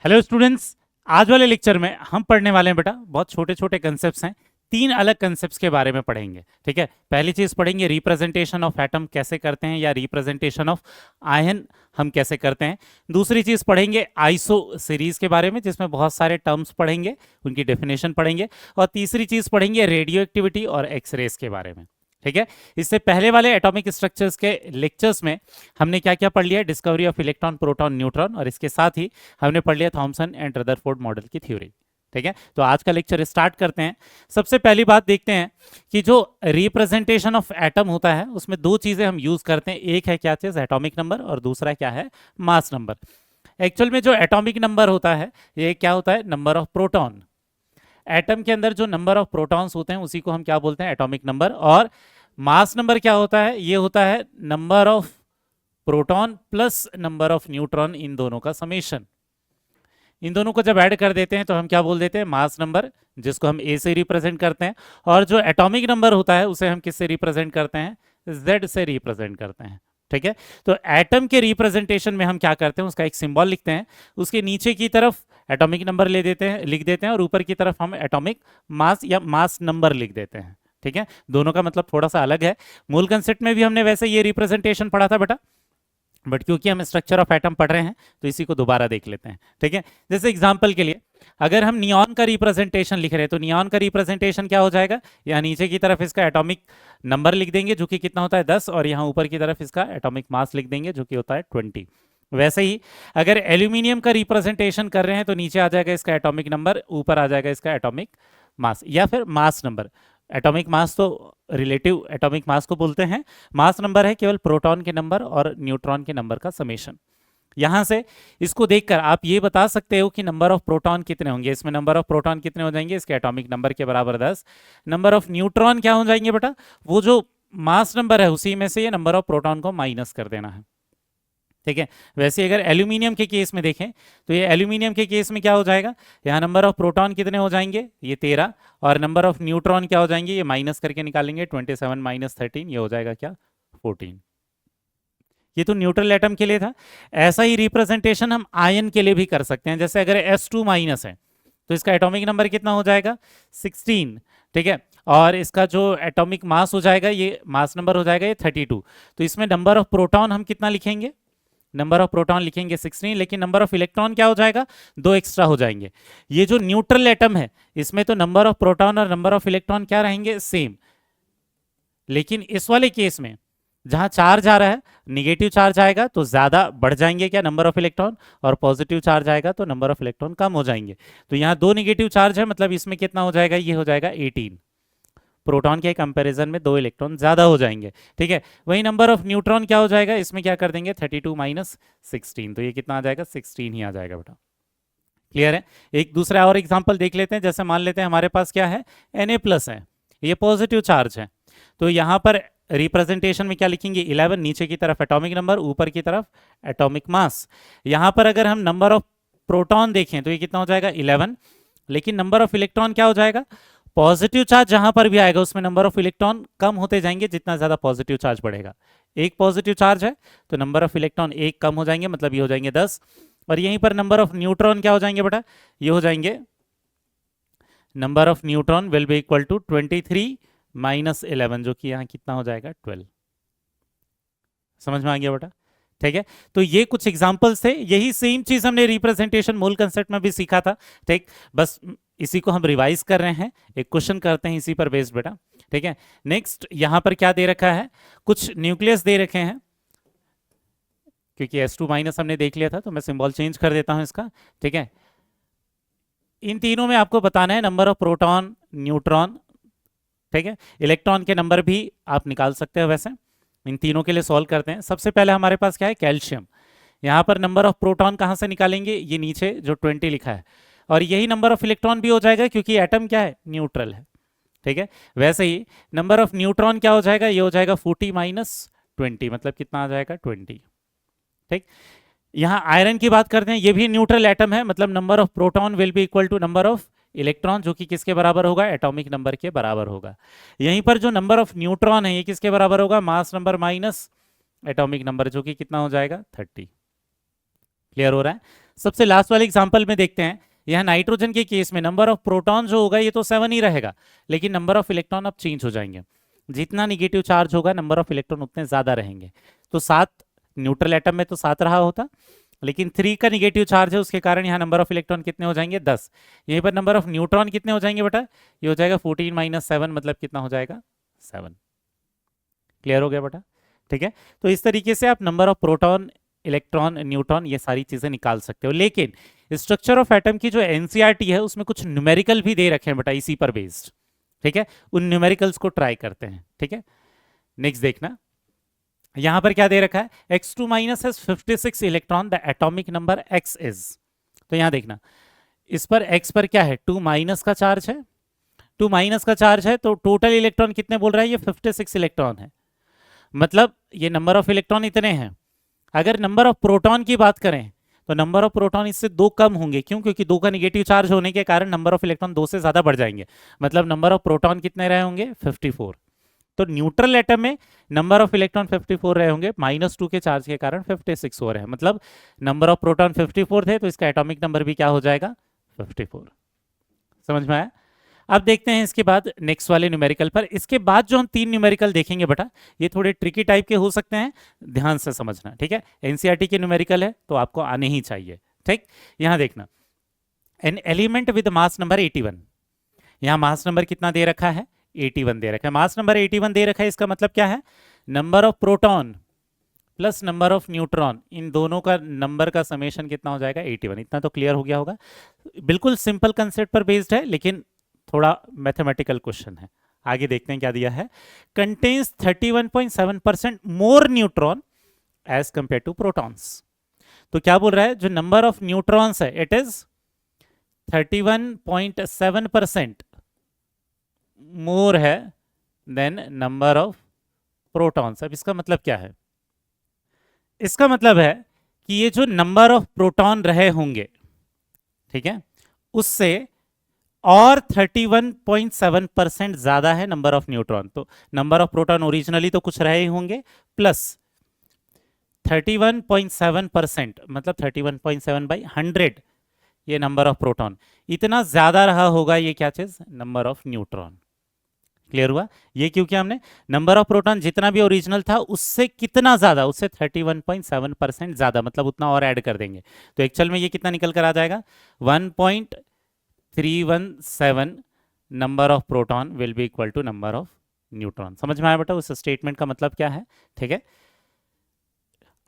Hello students, आज वाले lecture में हम पढ़ने वाले हैं बेटा बहुत छोटे छोटे कंसेप्ट्स हैं। तीन अलग कंसेप्ट्स के बारे में पढ़ेंगे। ठीक है, पहली चीज पढ़ेंगे रिप्रेजेंटेशन ऑफ एटम कैसे करते हैं या रिप्रेजेंटेशन ऑफ आयन हम कैसे करते हैं। दूसरी चीज पढ़ेंगे आइसो सीरीज के बारे में जिसमें बहुत सारे टर्म्स पढ़ेंगे, उनकी डेफिनेशन पढ़ेंगे। और तीसरी चीज पढ़ेंगे रेडियो एक्टिविटी और एक्सरेज के बारे में। ठीक है, इससे पहले वाले एटॉमिक स्ट्रक्चर्स के लेक्चर्स में हमने क्या क्या पढ़ लिया, discovery of electron proton neutron, और इसके साथ ही हमने पढ़ लिया थॉमसन एंड रदरफोर्ड मॉडल की थ्योरी। ठीक है, तो आज का लेक्चर स्टार्ट करते हैं। सबसे पहली बात देखते हैं कि जो रिप्रेजेंटेशन ऑफ एटम होता है उसमें दो चीजें हम यूज करते हैं। एक है क्या चीज, एटॉमिक नंबर, और दूसरा क्या है, मास नंबर। एक्चुअल में जो एटॉमिक नंबर होता है ये क्या होता है, नंबर ऑफ प्रोटॉन। एटम के अंदर जो नंबर ऑफ प्रोटॉन्स होते हैं उसी को हम क्या बोलते हैं, एटॉमिक नंबर। और मास नंबर क्या होता है, ये होता है number of proton plus number of neutron, इन दोनों का समेशन। इन दोनों को जब ऐड कर देते हैं तो हम क्या बोल देते हैं, मास नंबर, जिसको हम ए से रिप्रेजेंट करते हैं। और जो एटॉमिक नंबर होता है उसे हम किससे रिप्रेजेंट करते हैं, जेड से रिप्रेजेंट करते हैं। ठीक है, तो एटम के रिप्रेजेंटेशन में हम क्या करते हैं, उसका एक सिंबल लिखते हैं, उसके नीचे की तरफ एटॉमिक नंबर ले देते हैं, लिख देते हैं, और ऊपर की तरफ हम एटॉमिक मास या मास नंबर लिख देते हैं। ठीक है, दोनों का मतलब थोड़ा सा अलग है। मूल कंसेप्ट में भी हमने वैसे ये रिप्रेजेंटेशन पढ़ा था बेटा, बट क्योंकि हम स्ट्रक्चर ऑफ एटम पढ़ रहे हैं तो इसी को दोबारा देख लेते हैं। ठीक है, जैसे एग्जांपल के लिए अगर हम नियॉन का रिप्रेजेंटेशन लिख रहे हैं तो नियॉन का रिप्रेजेंटेशन क्या हो जाएगा, यहाँ नीचे की तरफ इसका एटॉमिक नंबर लिख देंगे जो कि कितना होता है 10, और यहाँ ऊपर की तरफ इसका एटॉमिक मास लिख देंगे जो कि होता है 20। वैसे ही अगर एल्यूमिनियम का रिप्रेजेंटेशन कर रहे हैं तो नीचे आ जाएगा इसका एटॉमिक नंबर, ऊपर आ जाएगा इसका एटॉमिक मास या फिर मास नंबर। एटॉमिक मास तो रिलेटिव एटॉमिक मास को बोलते हैं, मास नंबर है केवल प्रोटॉन के नंबर और न्यूट्रॉन के नंबर का समेशन। यहां से इसको देखकर आप ये बता सकते हो कि नंबर ऑफ प्रोटॉन कितने होंगे। इसमें नंबर ऑफ प्रोटॉन कितने हो जाएंगे, इसके एटॉमिक नंबर के बराबर 10। नंबर ऑफ न्यूट्रॉन क्या हो जाएंगे बेटा, वो जो मास नंबर है उसी में से ये नंबर ऑफ प्रोटॉन को माइनस कर देना है। ठीक है, वैसे अगर एल्यूमिनियम के केस में देखें तो ये एल्यूमिनियम के केस में क्या हो जाएगा, यहाँ नंबर ऑफ प्रोटॉन कितने हो जाएंगे, ये 13, और नंबर ऑफ न्यूट्रॉन क्या हो जाएंगे, ये माइनस करके निकालेंगे 27 माइनस 13, ये हो जाएगा क्या, 14। ये तो न्यूट्रल एटम के लिए था। ऐसा ही रिप्रेजेंटेशन हम आयन के लिए भी कर सकते हैं। जैसे अगर S2 माइनस है तो इसका एटॉमिक नंबर कितना हो जाएगा, 16। ठीक है, और इसका जो एटॉमिक मास हो जाएगा, ये मास नंबर हो जाएगा ये 32। तो इसमें नंबर ऑफ प्रोटॉन हम कितना लिखेंगे, नंबर ऑफ प्रोटॉन लिखेंगे 16, लेकिन नंबर ऑफ इलेक्ट्रॉन क्या हो जाएगा, 2 एक्स्ट्रा हो जाएंगे। ये जो न्यूट्रल एटम है इसमें तो नंबर ऑफ प्रोटॉन और नंबर ऑफ इलेक्ट्रॉन क्या रहेंगे, सेम। लेकिन इस वाले केस में जहां चार्ज आ रहा है, निगेटिव चार्ज आएगा तो ज्यादा बढ़ जाएंगे क्या, नंबर ऑफ इलेक्ट्रॉन, और पॉजिटिव चार्ज आएगा तो नंबर ऑफ इलेक्ट्रॉन कम हो जाएंगे। तो यहाँ 2 निगेटिव चार्ज है, मतलब इसमें कितना हो जाएगा, ये हो जाएगा 18। प्रोटॉन के कंपैरिजन में 2 इलेक्ट्रॉन ज्यादा हो जाएंगे। ठीक है, वही नंबर ऑफ न्यूट्रॉन क्या हो जाएगा, इसमें क्या कर देंगे 32 माइनस 16, तो ये कितना आ जाएगा, 16 ही आ जाएगा बेटा। क्लियर है। एक दूसरा और एग्जांपल देख लेते हैं। जैसे मान लेते हैं हमारे पास क्या है, Na+ है, ये पॉजिटिव चार्ज है। तो यहाँ पर रिप्रेजेंटेशन में क्या लिखेंगे, 11, नीचे की तरफ एटॉमिक नंबर, ऊपर की तरफ एटॉमिक मास। यहाँ पर अगर हम नंबर ऑफ प्रोटॉन देखें तो ये कितना हो जाएगा, 11, लेकिन नंबर ऑफ इलेक्ट्रॉन क्या हो जाएगा, पॉजिटिव चार्ज जहां पर भी आएगा उसमें नंबर ऑफ इलेक्ट्रॉन कम होते जाएंगे जितना ज्यादा पॉजिटिव चार्ज बढ़ेगा। एक पॉजिटिव चार्ज है तो नंबर ऑफ इलेक्ट्रॉन एक कम हो जाएंगे, मतलब ये हो जाएंगे 10। और यहीं पर नंबर ऑफ न्यूट्रॉन क्या हो जाएंगे बेटा, ये हो जाएंगे, number of neutron will be equal to 23 minus 11, जो कि यहाँ कितना हो जाएगा, 12। समझ में आ गया बेटा। ठीक है, तो ये कुछ एग्जांपल्स थे। यही सेम चीज हमने रिप्रेजेंटेशन मूल कंसेप्ट में भी सीखा था। ठीक, बस इसी को हम रिवाइज कर रहे हैं, एक क्वेश्चन करते हैं इसी पर बेस्ड बेटा। ठीक है, नेक्स्ट यहां पर क्या दे रखा है, कुछ न्यूक्लियस दे रखे हैं। क्योंकि S2 माइनस हमने देख लिया था तो मैं सिंबल चेंज कर देता हूं इसका। ठीक है, इन तीनों में आपको बताना है नंबर ऑफ प्रोटॉन, न्यूट्रॉन। ठीक है, इलेक्ट्रॉन के नंबर भी आप निकाल सकते हो। वैसे इन तीनों के लिए सॉल्व करते हैं। सबसे पहले हमारे पास क्या है, कैल्शियम। यहाँ पर नंबर ऑफ प्रोटॉन कहाँ से निकालेंगे, ये नीचे जो 20 लिखा है, और यही नंबर ऑफ इलेक्ट्रॉन भी हो जाएगा क्योंकि एटम क्या है, न्यूट्रल है। ठीक है, वैसे ही नंबर ऑफ न्यूट्रॉन क्या हो जाएगा, ये हो जाएगा 40 माइनस 20, मतलब कितना आ जाएगा, 20। ठीक, यहाँ आयरन की बात करते हैं, ये भी न्यूट्रल एटम है, मतलब number of proton will be equal to number of electron, जो कि किसके बराबर होगा, एटॉमिक नंबर के बराबर होगा। यहीं पर जो नंबर ऑफ न्यूट्रॉन है ये किसके बराबर होगा, मास नंबर माइनस एटॉमिक नंबर, जो कि कितना हो जाएगा, 30। क्लियर हो रहा है। सबसे लास्ट वाले एग्जांपल में देखते हैं, यहाँ नाइट्रोजन के केस में नंबर ऑफ प्रोटॉन जो होगा ये तो 7 ही रहेगा, लेकिन नंबर ऑफ इलेक्ट्रॉन अब चेंज हो जाएंगे। जितना निगेटिव चार्ज होगा नंबर ऑफ इलेक्ट्रॉन उतने ज्यादा रहेंगे। तो 7 न्यूट्रल एटम में तो 7 रहा होता, लेकिन 3 का निगेटिव चार्ज है, उसके कारण यहाँ नंबर ऑफ इलेक्ट्रॉन कितने हो जाएंगे 10। यहीं पर नंबर ऑफ न्यूट्रॉन कितने हो जाएंगे बेटा, ये हो जाएगा 14 - 7, मतलब कितना हो जाएगा 7। क्लियर हो गया बेटा? ठीक है, तो इस तरीके से आप number of proton, electron, neutron ये सारी चीजें निकाल सकते हो। लेकिन स्ट्रक्चर ऑफ एटम की जो एनसीईआरटी है उसमें कुछ न्यूमेरिकल भी दे रखे हैं बेटा इसी पर बेस्ड। ठीक है, उन न्यूमेरिकल्स को ट्राई करते हैं। ठीक है, नेक्स्ट देखना, यहां पर क्या दे रखा है, x2 minus has 56 electron, the atomic number x is. तो यहां देखना, इस पर x पर क्या है, 2 माइनस का चार्ज है, 2 माइनस का चार्ज है, तो टोटल इलेक्ट्रॉन कितने बोल रहा है, ये 56 इलेक्ट्रॉन है, मतलब ये नंबर ऑफ इलेक्ट्रॉन इतने हैं। अगर नंबर ऑफ प्रोटॉन की बात करें तो नंबर ऑफ प्रोटॉन इससे 2 कम होंगे, क्यों, क्योंकि 2 का निगेटिव चार्ज होने के कारण नंबर ऑफ इलेक्ट्रॉन 2 से ज्यादा बढ़ जाएंगे, मतलब नंबर ऑफ प्रोटॉन कितने रहे होंगे 54। तो न्यूट्रल एटम में नंबर ऑफ इलेक्ट्रॉन 54 रहे होंगे, -2 के चार्ज के कारण 56 हो रहे हैं, मतलब नंबर ऑफ प्रोटॉन 54 थे, तो इसका एटॉमिक नंबर भी क्या हो जाएगा 54। समझ में आया? अब देखते हैं इसके बाद नेक्स्ट वाले न्यूमेरिकल पर। इसके बाद जो हम 3 न्यूमेरिकल देखेंगे बेटा, ये थोड़े ट्रिकी टाइप के हो सकते हैं, ध्यान से समझना। ठीक है, एनसीईआरटी के न्यूमेरिकल है तो आपको आने ही चाहिए। ठीक, यहां देखना, an element with mass number 81, यहां मास नंबर कितना दे रखा है 81 दे रखा है। मास नंबर 81 दे रखा है, इसका मतलब क्या है, number of proton plus number of neutron, इन दोनों का नंबर का समेशन कितना हो जाएगा 81। इतना तो क्लियर हो गया होगा, बिल्कुल सिंपल कंसेप्ट पर बेस्ड है, लेकिन थोड़ा मैथमेटिकल क्वेश्चन है। आगे देखते हैं क्या दिया है, contains 31.7% more neutron as compare to protons. तो क्या बोल रहा है, जो नंबर ऑफ न्यूट्रॉन्स है इट इज 31.7% मोर है देन नंबर ऑफ प्रोटॉन्स। अब इसका मतलब क्या है, इसका मतलब है कि ये जो नंबर ऑफ प्रोटॉन रहे होंगे, ठीक है, उससे और 31.7% ज्यादा है नंबर ऑफ न्यूट्रॉन। तो नंबर ऑफ प्रोटॉन ओरिजिनली तो कुछ रहे ही होंगे, प्लस 31.7%, मतलब 31.7/100 ये नंबर ऑफ प्रोटॉन, इतना ज्यादा रहा होगा ये क्या चीज, नंबर ऑफ न्यूट्रॉन। क्लियर हुआ? ये क्योंकि हमने नंबर ऑफ प्रोटॉन जितना भी ओरिजिनल था उससे कितना ज्यादा, उससे 31.7% ज्यादा, मतलब उतना और ऐड कर देंगे, तो एक्चुअल में ये कितना निकल कर आ जाएगा 1.317 number of proton will be equal to number of neutron. समझ में आया बेटा उस स्टेटमेंट का मतलब क्या है? ठीक है,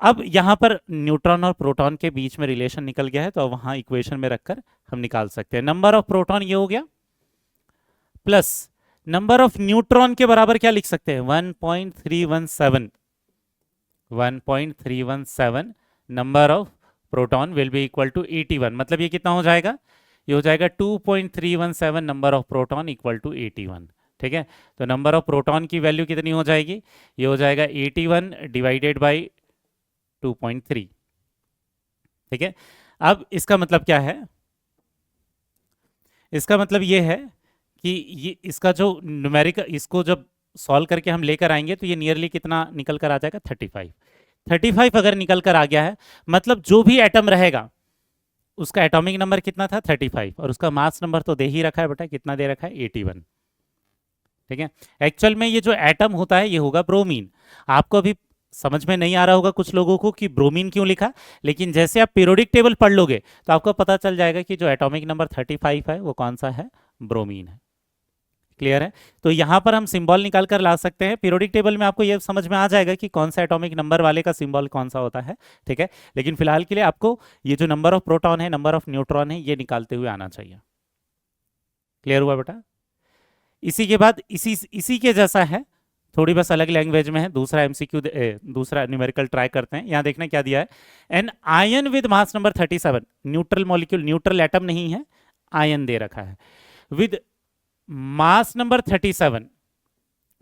अब यहां पर न्यूट्रॉन और प्रोटॉन के बीच में रिलेशन निकल गया है, तो वहां इक्वेशन में रखकर हम निकाल सकते हैं। नंबर ऑफ प्रोटॉन ये हो गया, प्लस नंबर ऑफ न्यूट्रॉन के बराबर क्या लिख सकते हैं 1.317 number of proton will be equal to 81, मतलब ये कितना हो जाएगा, ये हो जाएगा 2.317 number of proton equal to 81। ठीक है, तो नंबर ऑफ प्रोटॉन की वैल्यू कितनी हो जाएगी, ये हो जाएगा 81 डिवाइडेड बाई 2.3। ठीक है, अब इसका मतलब क्या है, इसका मतलब ये है कि ये इसका जो न्यूमेरिकल, इसको जब सॉल्व करके हम लेकर आएंगे तो ये नियरली कितना निकल कर आ जाएगा 35 अगर निकल कर आ गया है, मतलब जो भी एटम रहेगा उसका एटॉमिक नंबर कितना था 35, और उसका मास नंबर तो दे ही रखा है बेटा, कितना दे रखा है 81। ठीक है, एक्चुअल में ये जो एटम होता है ये होगा ब्रोमीन। आपको अभी समझ में नहीं आ रहा होगा कुछ लोगों को कि ब्रोमीन क्यों लिखा, लेकिन जैसे आप पीरियोडिक टेबल पढ़ लोगे तो आपको पता चल जाएगा कि जो एटॉमिक नंबर 35 है वो कौन सा है, ब्रोमीन है। क्लियर है? तो यहां पर हम सिंबल निकाल कर ला सकते हैं, पीरियोडिक टेबल में आपको ये समझ में आ जाएगा कि कौन सा एटॉमिक नंबर वाले का सिंबल कौन सा होता है। ठीक है, लेकिन फिलहाल के लिए आपको ये जो नंबर ऑफ प्रोटॉन है, नंबर ऑफ न्यूट्रॉन है, ये निकालते हुए आना चाहिए। क्लियर हुआ बेटा? इसी के बाद इसी के जैसा है, थोड़ी बस अलग लैंग्वेज में है, दूसरा एमसीक्यू, दूसरा न्यूमेरिकल ट्राई करते हैं। यहां देखना क्या दिया है, an ion with mass number 37, neutral molecule, neutral atom नहीं है, आयन दे रखा है, विद मास नंबर 37,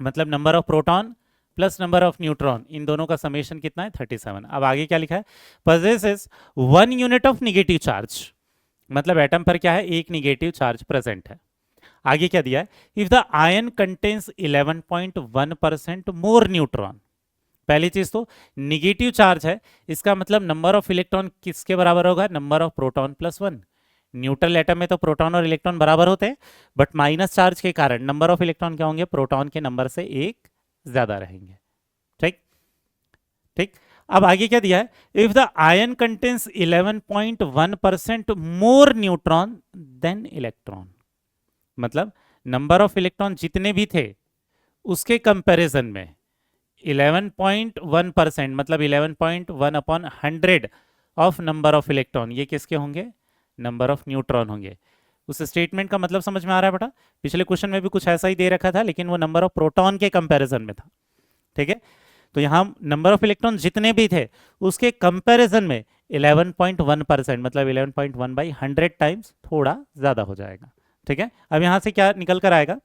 मतलब number of proton plus number of neutron, इन दोनों का समेशन कितना है 37। अब आगे क्या लिखा है, possesses 1 unit of negative charge, मतलब एटम पर क्या है, एक निगेटिव चार्ज प्रेजेंट है। आगे क्या दिया है, if the ion contains 11.1% more neutron, पहली चीज तो निगेटिव चार्ज है, इसका मतलब नंबर ऑफ इलेक्ट्रॉन किसके बराबर होगा, number of proton plus one. Neutral atom में तो प्रोटॉन और इलेक्ट्रॉन बराबर होते हैं, बट माइनस चार्ज के कारण नंबर ऑफ इलेक्ट्रॉन क्या होंगे, प्रोटॉन के नंबर से एक ज्यादा रहेंगे। ठीक ठीक। अब आगे क्या दिया है, if the ion contains 11.1% more neutron than electron, मतलब नंबर ऑफ इलेक्ट्रॉन जितने भी थे उसके कंपैरिजन में 11.1% मतलब 11.1 upon 100 of number of electron, ये किसके होंगे, नंबर ऑफ न्यूट्रॉन होंगे। उस स्टेटमेंट का मतलब समझ में आ रहा है बेटा, पिछले क्वेश्चन में भी कुछ ऐसा ही दे रखा था, लेकिन वो नंबर ऑफ प्रोटॉन के कंपैरिजन में था। ठीक है, तो यहाँ नंबर ऑफ इलेक्ट्रॉन जितने भी थे उसके कंपैरिजन में 11.1% मतलब 11.1 बाई 100 टाइम्स थोड़ा ज्यादा हो जाएगा। ठीक है, अब यहाँ से क्या निकल कर आएगा,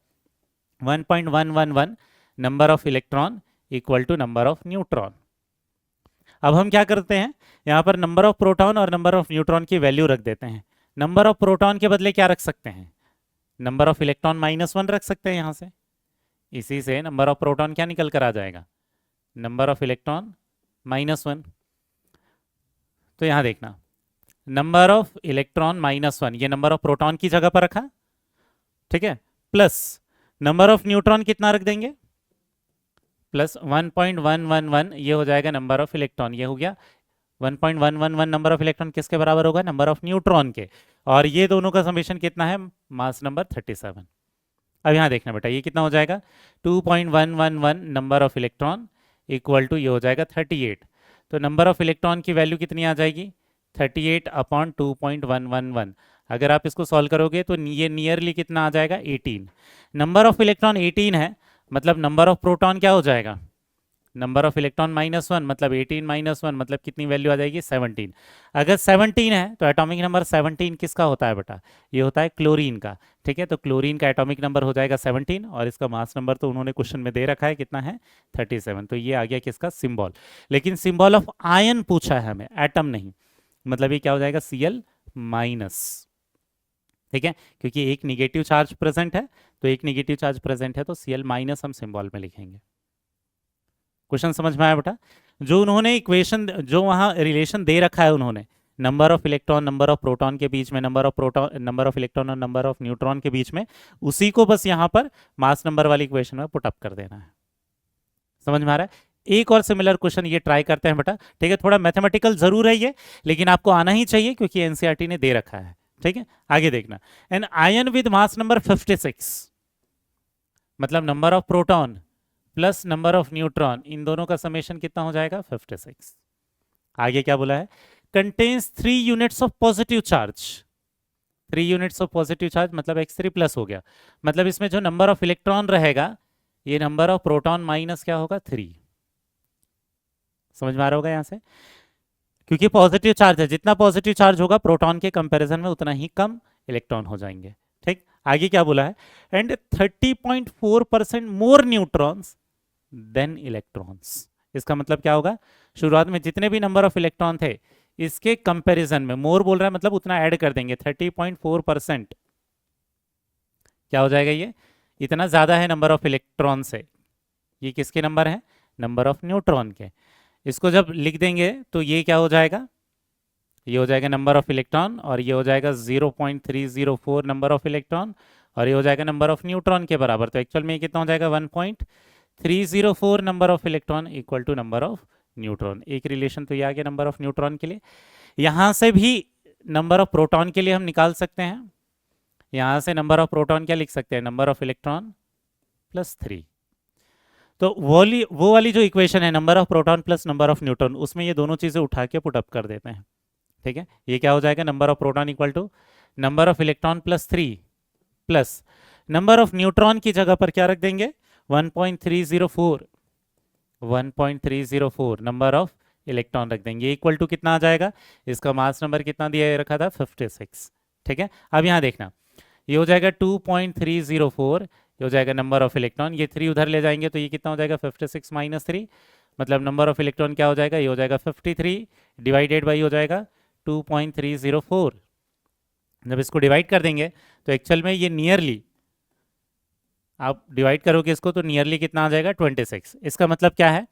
1.111 number of electron equal to number of neutron. अब हम क्या करते हैं, यहाँ पर नंबर ऑफ प्रोटॉन और नंबर ऑफ न्यूट्रॉन की वैल्यू रख देते हैं। नंबर ऑफ प्रोटॉन के बदले क्या रख सकते हैं, नंबर ऑफ इलेक्ट्रॉन -1 रख सकते हैं यहाँ से। इसी से नंबर ऑफ प्रोटॉन क्या निकल कर आ जाएगा, नंबर ऑफ इलेक्ट्रॉन -1। तो यहाँ देखना, नंबर ऑफ इलेक्ट्रॉन -1 ये नंबर ऑफ प्रोटॉन की जगह पर रखा, ठीक है, प्लस नंबर ऑफ न्यूट्रॉन कितना रख देंगे, प्लस 1.111 ये हो जाएगा नंबर ऑफ इलेक्ट्रॉन, ये हो गया 1.111 नंबर ऑफ इलेक्ट्रॉन किसके बराबर होगा, नंबर ऑफ न्यूट्रॉन के, और ये दोनों का समेशन कितना है, मास नंबर 37। अब यहाँ देखना बेटा ये कितना हो जाएगा, 2.111 number of electron equal to ये हो जाएगा 38। तो नंबर ऑफ इलेक्ट्रॉन की वैल्यू कितनी आ जाएगी, 38 अपॉन 2.111। अगर आप इसको सॉल्व करोगे तो ये नियरली कितना आ जाएगा, 18। नंबर ऑफ इलेक्ट्रॉन 18 है, मतलब नंबर ऑफ प्रोटॉन क्या हो जाएगा, नंबर ऑफ इलेक्ट्रॉन -1 मतलब 18 -1 मतलब कितनी वैल्यू आ जाएगी, 17। अगर 17 है तो एटॉमिक नंबर 17 किसका होता है बेटा, ये होता है क्लोरीन का। ठीक है, तो क्लोरीन का एटॉमिक नंबर हो जाएगा 17 और इसका मास नंबर तो उन्होंने क्वेश्चन में दे रखा है कितना है, 37। तो ये आ गया किसका, सिंबल। लेकिन सिंबल ऑफ आयन पूछा है हमें, एटम नहीं, मतलब ये क्या हो जाएगा, Cl-। ठीक है, क्योंकि एक निगेटिव चार्ज प्रेजेंट है, तो एक निगेटिव चार्ज प्रेजेंट है तो Cl- हम सिंबल में लिखेंगे। क्वेश्चन समझ में आया बेटा, जो उन्होंने इक्वेशन, जो वहां रिलेशन दे रखा है उन्होंने, number of electron number of proton के बीच में, नंबर ऑफ इलेक्ट्रॉन और नंबर ऑफ न्यूट्रॉन के बीच में, उसी को बस यहाँ पर मास नंबर वाली इक्वेशन में पुट अप कर देना है। समझ में आ रहा है, एक और सिमिलर क्वेश्चन ये ट्राई करते हैं बेटा। ठीक है, थोड़ा मैथमेटिकल जरूर है ये, लेकिन आपको आना ही चाहिए क्योंकि एनसीईआरटी ने दे रखा है। ठीक है, आगे देखना, an ion with mass number 56 मतलब number of proton plus number of neutron, इन दोनों का समेशन कितना हो जाएगा, 56। आगे क्या बोला है, contains 3 units of positive charge, 3 units of positive charge मतलब x3 प्लस हो गया, मतलब इसमें जो नंबर ऑफ इलेक्ट्रॉन रहेगा ये नंबर ऑफ प्रोटॉन माइनस क्या होगा, 3। समझ में आ रहा होगा यहाँ से, क्योंकि पॉजिटिव चार्ज है, जितना पॉजिटिव चार्ज होगा प्रोटॉन के कंपैरिजन में उतना ही कम इलेक्ट्रॉन हो जाएंगे। ठीक, आगे क्या बोला है, and 30.4% more neutrons than electrons. इसका मतलब क्या होगा, शुरुआत में जितने भी नंबर ऑफ इलेक्ट्रॉन थे इसके कंपैरिजन में, मोर बोल रहा है मतलब उतना ऐड कर देंगे, 30.4% क्या हो जाएगा, ये इतना ज्यादा है नंबर ऑफ इलेक्ट्रॉन से। ये किसके नंबर है, नंबर ऑफ न्यूट्रॉन के। इसको जब लिख देंगे तो ये क्या हो जाएगा, ये हो जाएगा नंबर ऑफ इलेक्ट्रॉन, और ये हो जाएगा 0.304 नंबर ऑफ इलेक्ट्रॉन, और ये हो जाएगा नंबर ऑफ न्यूट्रॉन के बराबर। तो एक्चुअल में ये कितना हो जाएगा, 1.304 number of electron equal to number of neutron. एक रिलेशन तो ये आ गया नंबर ऑफ न्यूट्रॉन के लिए। यहां से भी नंबर ऑफ प्रोटॉन के लिए हम निकाल सकते हैं, यहां से नंबर ऑफ प्रोटॉन क्या लिख सकते हैं, नंबर ऑफ इलेक्ट्रॉन प्लस 3। तो वो वाली जो इक्वेशन है number of proton plus number of neutron, उसमें ये दोनों चीजें उठा के पुट अप कर देते हैं। ठीक है, ये क्या हो जाएगा, number of proton equal to number of electron plus 3 plus number of neutron की जगह पर क्या रख देंगे, 1.304 नंबर ऑफ इलेक्ट्रॉन रख देंगे, इक्वल टू कितना आ जाएगा, इसका मास नंबर कितना दिया रखा था, 56। ठीक है, अब यहाँ देखना, ये हो जाएगा 2.304, ये हो जाएगा नंबर ऑफ इलेक्ट्रॉन, ये 3 उधर ले जाएंगे तो ये कितना हो जाएगा, 56 माइनस 3, मतलब नंबर ऑफ इलेक्ट्रॉन क्या हो जाएगा, ये हो जाएगा 53 डिवाइडेड बाई हो जाएगा 2.304। जब इसको डिवाइड कर देंगे तो एक्चुअल में ये नियरली, आप डिवाइड करोगे इसको तो नियरली कितना आ जाएगा, 26। इसका मतलब क्या है,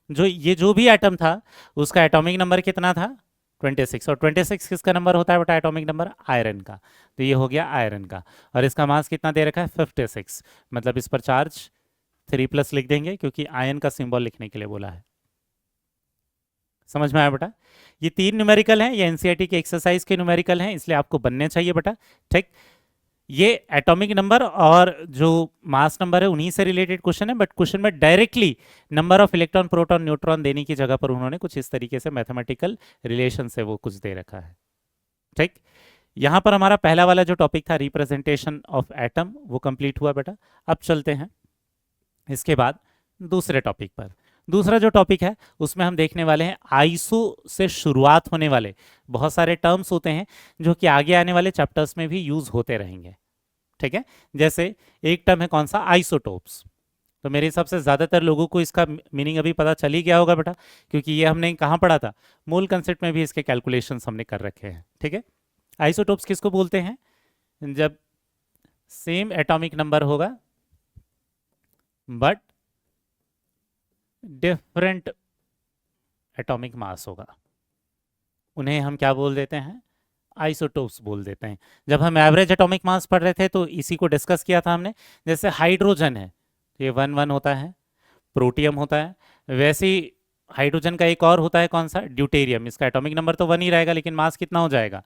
जो ये जो भी एटम था उसका एटॉमिक नंबर कितना था 26, और 26 किसका नंबर होता है बेटा एटॉमिक नंबर आयरन का, तो ये हो गया आयरन का। और इसका मास कितना दे रखा है 56, मतलब इस पर चार्ज 3+ लिख देंगे क्योंकि आयन का सिंबल लिखने के लिए बोला है। समझ में आया बेटा? ये 3 न्यूमेरिकल हैं, ये एनसीईआरटी के एक्सरसाइज के न्यूमेरिकल हैं, इसलिए आपको बनने चाहिए बेटा। ठीक, ये एटॉमिक नंबर और जो मास नंबर है उन्हीं से रिलेटेड क्वेश्चन है, बट क्वेश्चन में directly number of electron proton neutron देने की जगह पर उन्होंने कुछ इस तरीके से मैथमेटिकल रिलेशन से वो कुछ दे रखा है। ठीक, यहां पर हमारा पहला वाला जो टॉपिक था रिप्रेजेंटेशन ऑफ एटम वो कंप्लीट हुआ बेटा। अब चलते हैं इसके बाद दूसरे टॉपिक पर। दूसरा जो टॉपिक है उसमें हम देखने वाले हैं आइसो से शुरुआत होने वाले बहुत सारे टर्म्स होते हैं जो कि आगे आने वाले चैप्टर्स में भी यूज होते रहेंगे। ठीक है, जैसे एक टर्म है कौन सा आइसोटोप्स, तो मेरे हिसाब से ज़्यादातर लोगों को इसका मीनिंग अभी पता चल ही गया होगा बेटा, क्योंकि ये हमने कहाँ पढ़ा था, मोल कंसेप्ट में भी इसके कैलकुलेशंस हमने कर रखे हैं। ठीक है, आइसोटोप्स किसको बोलते हैं? जब सेम एटॉमिक नंबर होगा बट डिफरेंट एटॉमिक मास होगा, उन्हें हम क्या बोल देते हैं? आइसोटोप्स बोल देते हैं। जब हम एवरेज एटॉमिक मास पढ़ रहे थे तो इसी को डिस्कस किया था हमने। जैसे हाइड्रोजन है, ये 1 1 होता है, प्रोटियम होता है, वैसे ही हाइड्रोजन का एक और होता है कौन सा, ड्यूटेरियम। इसका एटॉमिक नंबर तो 1 ही रहेगा लेकिन मास कितना हो जाएगा,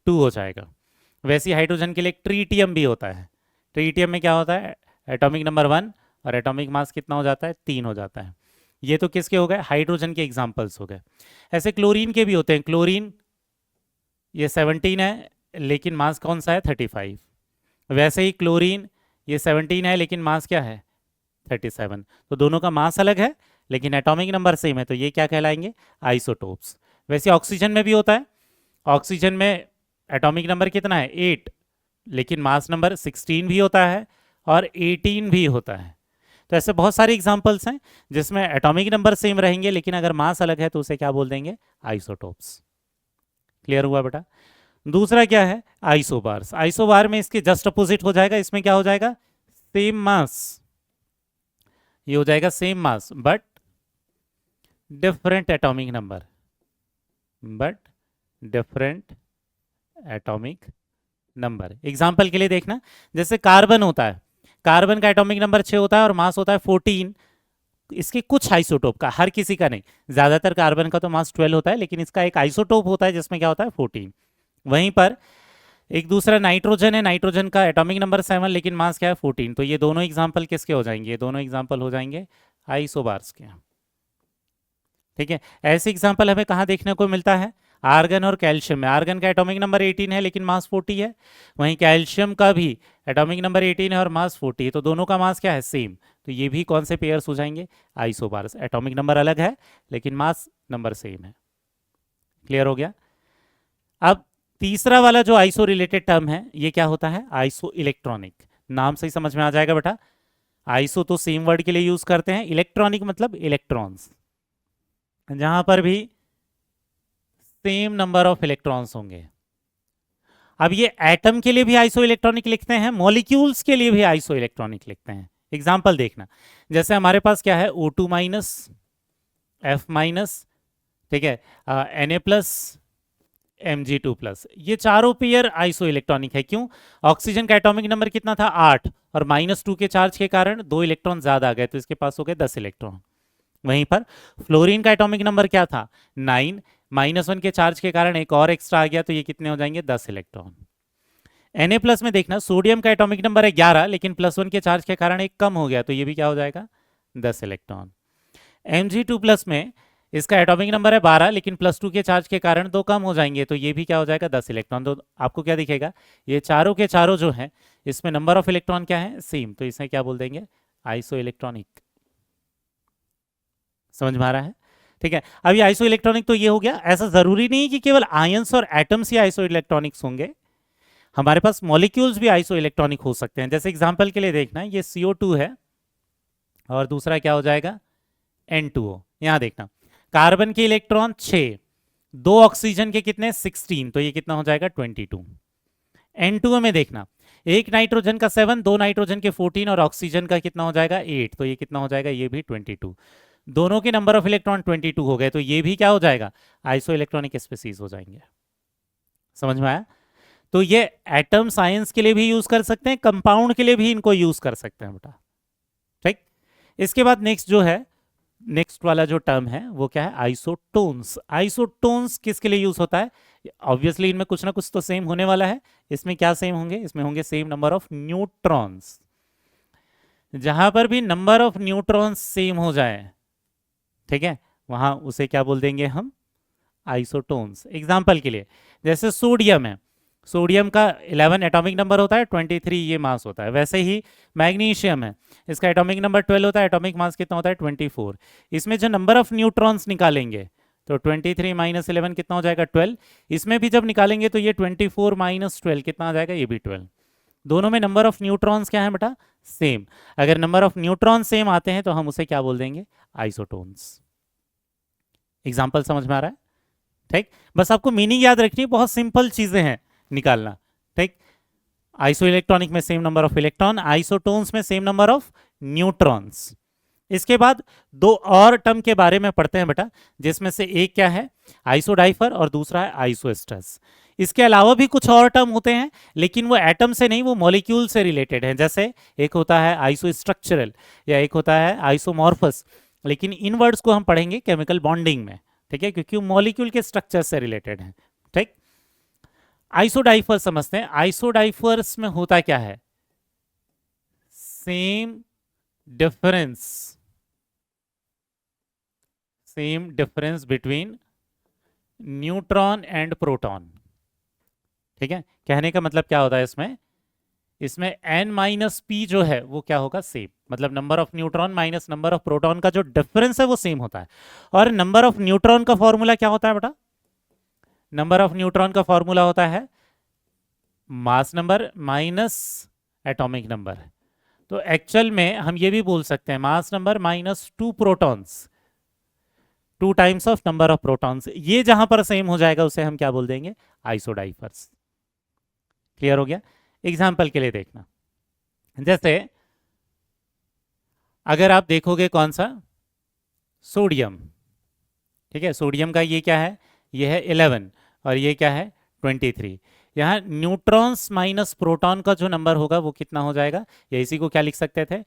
2 हो जाएगा। वैसे ही हाइड्रोजन के लिए एक ट्रीटियम भी होता है। ट्रीटियम में क्या होता है, एटॉमिक नंबर 1 और एटॉमिक मास कितना हो जाता है, 3 हो जाता है। ये तो किसके हो गए, हाइड्रोजन के एग्जाम्पल्स हो गए। ऐसे क्लोरीन के भी होते हैं, क्लोरीन ये 17 है लेकिन मास कौन सा है, 35। वैसे ही क्लोरीन ये 17 है लेकिन मास क्या है, 37। तो दोनों का मास अलग है लेकिन एटॉमिक नंबर सेम है, तो ये क्या कहलाएंगे, आइसोटोप्स। वैसे ऑक्सीजन में भी होता है, ऑक्सीजन में एटॉमिक नंबर कितना है, 8, लेकिन मास नंबर 16 भी होता है और 18 भी होता है। तो ऐसे बहुत सारे एग्जाम्पल्स हैं जिसमें एटॉमिक नंबर सेम रहेंगे लेकिन अगर मास अलग है तो उसे क्या बोल देंगे, आइसोटोप्स। क्लियर हुआ बेटा? दूसरा क्या है, आइसोबार्स। आइसोबार में इसके जस्ट अपोजिट हो जाएगा, इसमें क्या हो जाएगा, सेम मास, ये हो जाएगा same mass but different atomic number, but different atomic number. Example के लिए देखना, जैसे कार्बन होता है, कार्बन का एटॉमिक नंबर 6 होता है और मास होता है 14। इसके कुछ आइसोटोप का, हर किसी का नहीं, ज्यादातर कार्बन का तो मास 12 होता है लेकिन इसका एक आइसोटोप होता है जिसमें क्या होता है 14। वहीं पर एक दूसरा नाइट्रोजन है, नाइट्रोजन का एटॉमिक नंबर 7 लेकिन मास क्या है 14। तो ये दोनों एग्जाम्पल किसके हो जाएंगे, ये दोनों एग्जाम्पल हो जाएंगे आइसोबार्स के। ठीक है, ऐसे एग्जाम्पल हमें कहाँ देखने को मिलता है, आर्गन और कैल्शियम में। आर्गन का एटॉमिक नंबर 18 है लेकिन मास 40 है, वहीं कैल्शियम का भी एटॉमिक नंबर 18 है और मास 40 है, तो दोनों का मास क्या है, सेम। तो ये भी कौन से पेयर्स हो जाएंगे, आइसोबार्स। एटॉमिक नंबर अलग है लेकिन मास नंबर सेम है। क्लियर हो गया? अब तीसरा वाला जो आइसो रिलेटेड टर्म है ये क्या होता है, आइसो इलेक्ट्रॉनिक। नाम से ही समझ में आ जाएगा बेटा, आइसो तो सेम वर्ड के लिए यूज करते हैं, इलेक्ट्रॉनिक मतलब इलेक्ट्रॉन्स, जहां पर भी सेम नंबर ऑफ इलेक्ट्रॉन्स होंगे। अब ये एटम के लिए भी आइसो इलेक्ट्रॉनिक लिखते हैं, मॉलिक्यूल्स के लिए भी आइसो इलेक्ट्रॉनिक लिखते हैं। एग्जाम्पल देखना, जैसे हमारे पास क्या है, O2 माइनस, F माइनस, ठीक है, Na+, Mg2+, ये चारों पेयर आइसो इलेक्ट्रॉनिक है। क्यों, ऑक्सीजन का एटॉमिक नंबर कितना था 8 और -2 के चार्ज के कारण 2 इलेक्ट्रॉन ज्यादा आ गए तो इसके पास हो गए 10 इलेक्ट्रॉन। वहीं पर फ्लोरीन का एटॉमिक नंबर क्या था 9, -1 के चार्ज के कारण एक और एक्स्ट्रा आ गया तो ये कितने हो जाएंगे, 10 इलेक्ट्रॉन। Na+ में देखना, सोडियम का एटॉमिक नंबर है 11 लेकिन +1 के चार्ज के कारण एक कम हो गया तो ये भी क्या हो जाएगा, 10 इलेक्ट्रॉन। Mg2+ में इसका एटॉमिक नंबर है 12 लेकिन +2 के चार्ज के कारण 2 कम हो जाएंगे तो ये भी क्या हो जाएगा, 10 इलेक्ट्रॉन। तो आपको क्या दिखेगा, ये चारों के चारों जो है इसमें नंबर ऑफ इलेक्ट्रॉन क्या है, सेम, तो इसे क्या बोल देंगे, आइसो इलेक्ट्रॉनिक। समझ में आ रहा है? ठीक है, अब ये आइसो इलेक्ट्रॉनिक तो ये हो गया। ऐसा जरूरी नहीं कि केवल आयंस और एटम्स ही आइसो इलेक्ट्रॉनिक्स होंगे, हमारे पास मॉलिक्यूल्स भी आइसो इलेक्ट्रॉनिक हो सकते हैं। जैसे एग्जांपल के लिए देखना, ये CO2 है और दूसरा क्या हो जाएगा, N2O। यहां देखना, कार्बन के इलेक्ट्रॉन 6, 2 ऑक्सीजन के कितने 16, तो ये कितना हो जाएगा 22। N2O में देखना, एक नाइट्रोजन का 7, 2 नाइट्रोजन के 14 और ऑक्सीजन का कितना हो जाएगा 8, तो ये कितना हो जाएगा, ये भी 22। दोनों के नंबर ऑफ इलेक्ट्रॉन 22 हो गए, तो ये भी क्या हो जाएगा, आइसो इलेक्ट्रॉनिक स्पीसीज हो जाएंगे। समझ में आया? तो ये एटम साइंस के लिए भी यूज कर सकते हैं, कंपाउंड के लिए भी इनको यूज कर सकते हैं बेटा। ठीक। इसके बाद नेक्स्ट जो है, नेक्स्ट वाला जो टर्म है वो क्या है, आइसोटोन्स। आइसोटोन्स किसके लिए यूज होता है? ऑब्वियसली इनमें कुछ ना कुछ तो सेम होने वाला है। इसमें क्या सेम होंगे? इसमें होंगे सेम नंबर ऑफ न्यूट्रॉन्स। जहां पर भी नंबर ऑफ न्यूट्रॉन्स सेम हो जाए, ठीक है, वहां उसे क्या बोल देंगे हम, आइसोटोन्स। एग्जाम्पल के लिए जैसे सोडियम है, सोडियम का 11 एटॉमिक नंबर होता है, 23 ये मास होता है। वैसे ही मैग्नीशियम है, इसका एटॉमिक नंबर 12 होता है, एटॉमिक मास कितना होता है, 24। इसमें जो नंबर ऑफ न्यूट्रॉन्स निकालेंगे तो 23 माइनस 11 कितना हो जाएगा, 12। इसमें भी जब निकालेंगे तो ये 24 माइनस 12 कितना आ जाएगा, ये भी 12। दोनों में नंबर ऑफ न्यूट्रॉन्स क्या है बेटा, सेम। अगर नंबर ऑफ न्यूट्रॉन सेम आते हैं तो हम उसे क्या बोल देंगे, आइसोटोन्स। एग्जाम्पल समझ में आ रहा है? ठीक। बस आपको मीनिंग याद रखनी है, बहुत सिंपल चीजें हैं निकालना। ठीक। आइसो इलेक्ट्रॉनिक में same number of electron, isotones में सेम नंबर ऑफ न्यूट्रॉन्स। इसके बाद दो और टर्म के बारे में पढ़ते हैं बेटा, जिसमें से एक क्या है, आइसोडाइफर, और दूसरा है आइसोएस्टर्स। इसके अलावा भी कुछ और टर्म होते हैं, लेकिन वो एटम से नहीं, वो मॉलिक्यूल से रिलेटेड है। जैसे एक होता है आइसोस्ट्रक्चरल, या एक होता है आइसोमॉर्फस, लेकिन इन वर्ड्स को हम पढ़ेंगे केमिकल बॉन्डिंग में। ठीक है, क्योंकि वो मॉलिक्यूल के स्ट्रक्चर से रिलेटेड है। ठीक। आइसोडाइफर समझते हैं। आइसोडाइफर्स में होता क्या है, same difference between neutron and proton. ठीक है, कहने का मतलब क्या होता है, इसमें n माइनस पी जो है वो क्या होगा, सेम। मतलब number of neutron minus number of proton का जो डिफरेंस है वो सेम होता है। और नंबर ऑफ न्यूट्रॉन का फॉर्मूला क्या होता है बेटा, नंबर ऑफ न्यूट्रॉन का फॉर्मूला होता है मास नंबर माइनस एटॉमिक नंबर। तो एक्चुअल में हम ये भी बोल सकते हैं मास number minus 2 protons, 2 times of number of protons. ये जहां पर सेम हो जाएगा उसे हम क्या बोल देंगे, आइसोडाइफर्स। क्लियर हो गया? एग्जाम्पल के लिए देखना, जैसे अगर आप देखोगे कौन सा, सोडियम। ठीक है, सोडियम का ये क्या है, ये है 11, और ये क्या है 23। यहाँ न्यूट्रॉन्स माइनस प्रोटॉन का जो नंबर होगा वो कितना हो जाएगा, या इसी को क्या लिख सकते थे,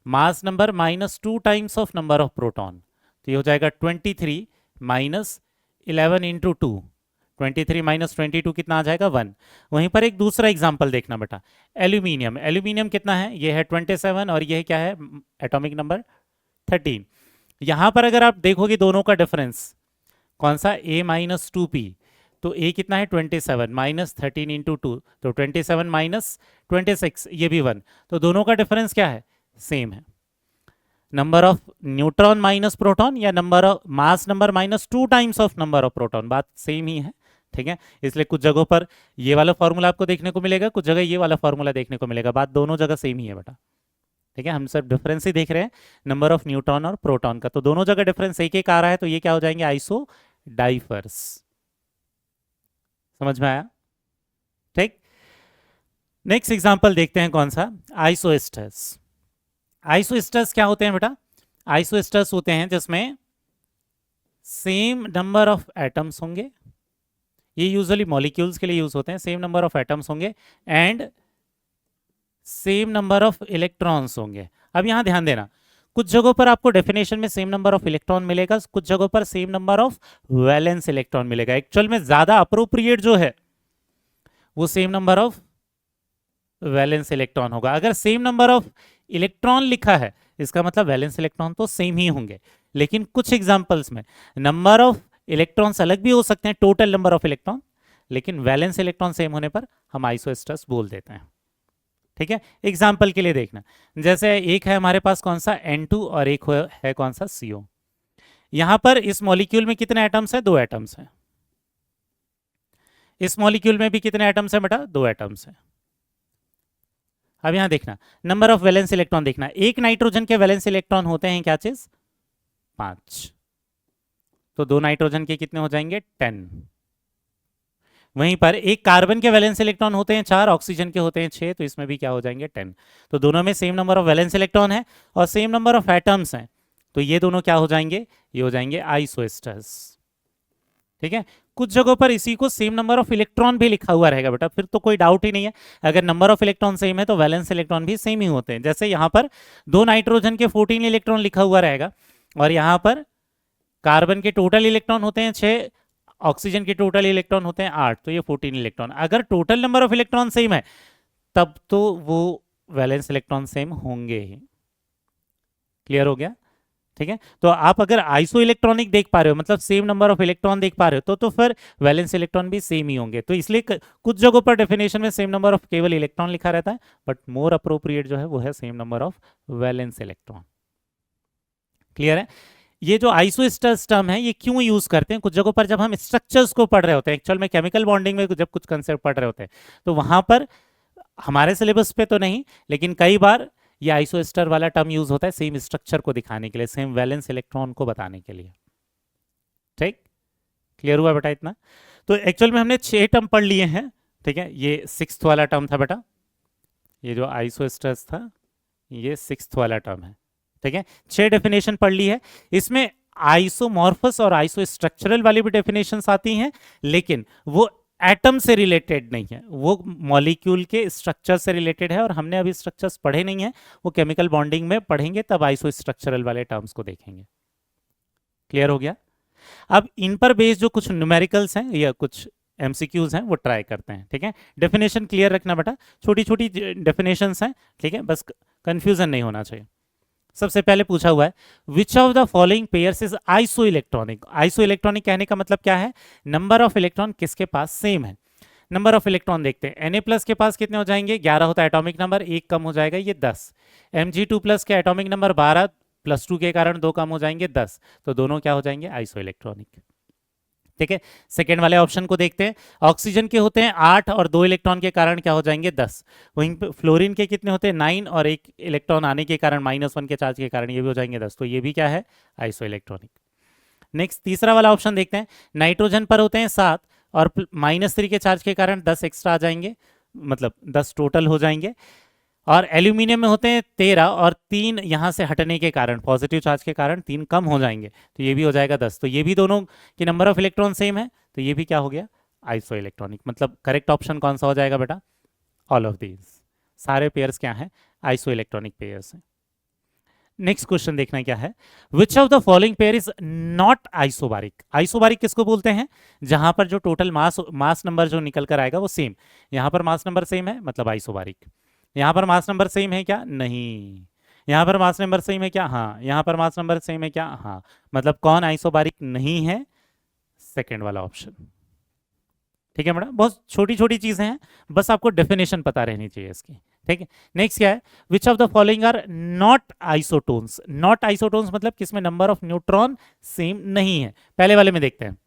मास number minus 2 times of number of proton. तो ये हो जाएगा 23 माइनस 11 इंटू 2, 23 माइनस 22 कितना आ जाएगा, 1। वहीं पर एक दूसरा एग्जाम्पल देखना बेटा, एल्यूमिनियम। एल्यूमिनियम कितना है, ये है 27, और ये क्या है, एटॉमिक नंबर 13। यहां पर अगर आप देखोगे दोनों का डिफरेंस कौन सा, a माइनस 2p, तो a कितना है 27 माइनस 13 इंटू 2, तो 27 माइनस 26, ये भी 1। तो दोनों का डिफरेंस क्या है, सेम है। Number of neutron minus proton, या number of mass number minus 2 times of number of proton, बात सेम ही है। ठीक है, इसलिए कुछ जगहों पर ये वाला फॉर्मूला आपको देखने को मिलेगा, कुछ जगह ये वाला फॉर्मूला देखने को मिलेगा, बात दोनों जगह सेम ही है बेटा। ठीक है, हम सब डिफरेंस ही देख रहे हैं नंबर ऑफ न्यूट्रॉन और प्रोटॉन का, तो दोनों जगह डिफरेंस एक एक आ रहा है, तो ये क्या हो जाएंगे, आइसो डाइफर्स। समझ में आया? ठीक। नेक्स्ट एग्जांपल देखते हैं कौन सा, आइसोएस्टर्स। आइसोएस्टर्स क्या होते हैं बेटा, आइसोएस्टर्स होते हैं जिसमें सेम नंबर ऑफ एटम्स होंगे, ये यूजुअली मॉलिक्यूल्स के लिए यूज होते हैं, सेम नंबर ऑफ एटम्स होंगे and same number of electrons होंगे। अब यहां ध्यान देना, कुछ जगहों पर आपको डेफिनेशन में सेम नंबर ऑफ इलेक्ट्रॉन मिलेगा, कुछ जगहों पर same number of valence electron मिलेगा। एक्चुअल में ज्यादा अप्रोप्रिएट जो है वो same number of valence electron होगा। अगर सेम नंबर ऑफ इलेक्ट्रॉन लिखा है इसका मतलब वैलेंस इलेक्ट्रॉन तो सेम ही होंगे, लेकिन कुछ एग्जांपल्स में नंबर ऑफ इलेक्ट्रॉन्स अलग भी हो सकते हैं, टोटल नंबर ऑफ इलेक्ट्रॉन, लेकिन वैलेंस इलेक्ट्रॉन सेम होने पर हम आइसोएस्टर्स बोल देते हैं। ठीक है, एग्जाम्पल के लिए देखना, जैसे एक है हमारे पास कौन सा N2 और एक है कौन सा CO। यहां पर इस मॉलिक्यूल में कितने एटम्स है, 2 एटम्स हैं। इस मॉलिक्यूल में भी कितने एटम्स है बेटा, 2 एटम्स हैं। अब यहां देखना नंबर ऑफ वैलेंस इलेक्ट्रॉन देखना, एक नाइट्रोजन के वैलेंस इलेक्ट्रॉन होते हैं क्या चीज, 5, तो 2 नाइट्रोजन के कितने हो जाएंगे, 10। वहीं पर एक कार्बन के वैलेंस इलेक्ट्रॉन होते हैं 4, ऑक्सीजन के होते हैं 6, तो इसमें भी क्या हो जाएंगे, 10। तो दोनों में same number of valence electron है और सेम नंबर ऑफ एटम्स हैं, तो ये दोनों क्या हो जाएंगे, ये हो जाएंगे आइसोएस्टर्स। ठीक है, कुछ जगहों पर इसी को सेम नंबर ऑफ इलेक्ट्रॉन भी लिखा हुआ रहेगा बेटा, फिर तो कोई डाउट ही नहीं है। अगर नंबर ऑफ इलेक्ट्रॉन सेम है तो वैलेंस इलेक्ट्रॉन भी सेम ही होते हैं। जैसे यहाँ पर 2 नाइट्रोजन के 14 इलेक्ट्रॉन लिखा हुआ रहेगा, और यहाँ पर कार्बन के टोटल इलेक्ट्रॉन होते हैं 6, ऑक्सीजन के टोटल इलेक्ट्रॉन होते हैं 8, तो ये 14 इलेक्ट्रॉन। अगर total number of electron same है तब तो वो वैलेंस इलेक्ट्रॉन सेम होंगे ही। क्लियर हो गया? ठीक है, तो आप अगर आइसो इलेक्ट्रॉनिक देख पा रहे हो, मतलब सेम नंबर ऑफ इलेक्ट्रॉन देख पा रहे हो, तो फिर वैलेंस इलेक्ट्रॉन भी सेम ही होंगे। तो इसलिए कुछ जगहों पर डेफिनेशन में सेम नंबर ऑफ केवल इलेक्ट्रॉन लिखा रहता है, बट मोर अप्रोप्रिएट जो है वो है same number of valence electron. Clear है? ये जो आइसोस्टर्स टर्म है ये क्यों यूज करते हैं? कुछ जगहों पर जब हम स्ट्रक्चर्स को पढ़ रहे होते हैं, एक्चुअल में केमिकल बॉन्डिंग में जब कुछ कंसेप्ट पढ़ रहे होते हैं, तो वहां पर हमारे सिलेबस पे तो नहीं, लेकिन कई बार ये आइसोस्टर वाला टर्म यूज होता है सेम स्ट्रक्चर को दिखाने के लिए, सेम वैलेंस इलेक्ट्रॉन को बताने के लिए। ठीक, क्लियर हुआ बेटा इतना? तो एक्चुअल में हमने 6 टर्म पढ़ लिए हैं। ठीक है, ये 6th वाला टर्म था बेटा, ये जो आइसोस्टर्स था ये 6th वाला टर्म है। ठीक है, 6 डेफिनेशन पढ़ ली है। इसमें आइसोमॉर्फस और आइसोस्ट्रक्चरल वाली भी डेफिनेशंस आती हैं, लेकिन वो एटम से रिलेटेड नहीं है, वो मॉलिक्यूल के स्ट्रक्चर से रिलेटेड है, और हमने अभी स्ट्रक्चर्स पढ़े नहीं है, वो केमिकल बॉन्डिंग में पढ़ेंगे तब आइसोस्ट्रक्चरल वाले टर्म्स को देखेंगे। क्लियर हो गया? अब इन पर बेस्ड जो कुछ न्यूमेरिकल्स हैं या कुछ एमसीक्यूज हैं वो ट्राई करते हैं। ठीक है, डेफिनेशन क्लियर रखना बेटा, छोटी छोटी डेफिनेशंस हैं। ठीक है, बस कंफ्यूजन नहीं होना चाहिए। सबसे पहले पूछा हुआ है which of the following pairs is iso electronic. Iso electronic कहने का मतलब क्या है? नंबर ऑफ इलेक्ट्रॉन किसके पास सेम है। नंबर ऑफ इलेक्ट्रॉन देखते हैं, Na+ के पास कितने हो जाएंगे? 11 होता है एटॉमिक नंबर, एक कम हो जाएगा ये 10। Mg2+ के एटॉमिक नंबर 12, +2 के कारण 2 कम हो जाएंगे 10, तो दोनों क्या हो जाएंगे? Iso electronic. ठीक है, सेकेंड वाले ऑप्शन को देखते हैं। ऑक्सीजन के होते हैं 8 और 2 इलेक्ट्रॉन के कारण क्या हो जाएंगे? 10। वहीं पे फ्लोरीन के कितने होते हैं? 9 और 1 इलेक्ट्रॉन आने के कारण -1 के चार्ज के कारण ये भी हो जाएंगे 10, तो ये भी क्या है? Iso electronic. नेक्स्ट तीसरा वाला ऑप्शन देखते हैं। नाइट्रोजन पर होते हैं 7 और -3 के चार्ज के कारण 10 एक्स्ट्रा आ जाएंगे, मतलब 10 टोटल हो जाएंगे। और एल्यूमिनियम में होते हैं 13 और 3 यहाँ से हटने के कारण, पॉजिटिव चार्ज के कारण 3 कम हो जाएंगे, तो ये भी हो जाएगा 10। तो ये भी दोनों की नंबर ऑफ इलेक्ट्रॉन सेम है, तो ये भी क्या हो गया? Iso electronic. मतलब करेक्ट ऑप्शन कौन सा हो जाएगा बेटा? ऑल ऑफ दीज, सारे पेयर्स क्या हैं? आइसो इलेक्ट्रॉनिक पेयर्स हैं। नेक्स्ट क्वेश्चन देखना क्या है, which of the following pair is not isobaric. Isobaric किसको बोलते हैं? जहां पर जो टोटल मास नंबर जो निकल कर आएगा वो सेम, यहां पर मास नंबर सेम है मतलब आइसोबारिक। यहां पर मास नंबर सेम है क्या? नहीं। यहां पर मास नंबर सेम है क्या? हाँ। यहां पर मास नंबर सेम है क्या? हाँ। मतलब कौन आइसोबारिक नहीं है? सेकेंड वाला ऑप्शन। ठीक है मैडम, बहुत छोटी छोटी चीजें हैं, बस आपको डेफिनेशन पता रहनी चाहिए इसकी। ठीक है, नेक्स्ट क्या है, which of the following are not isotones. Not isotones मतलब किसमें नंबर ऑफ न्यूट्रॉन सेम नहीं है। पहले वाले में देखते हैं,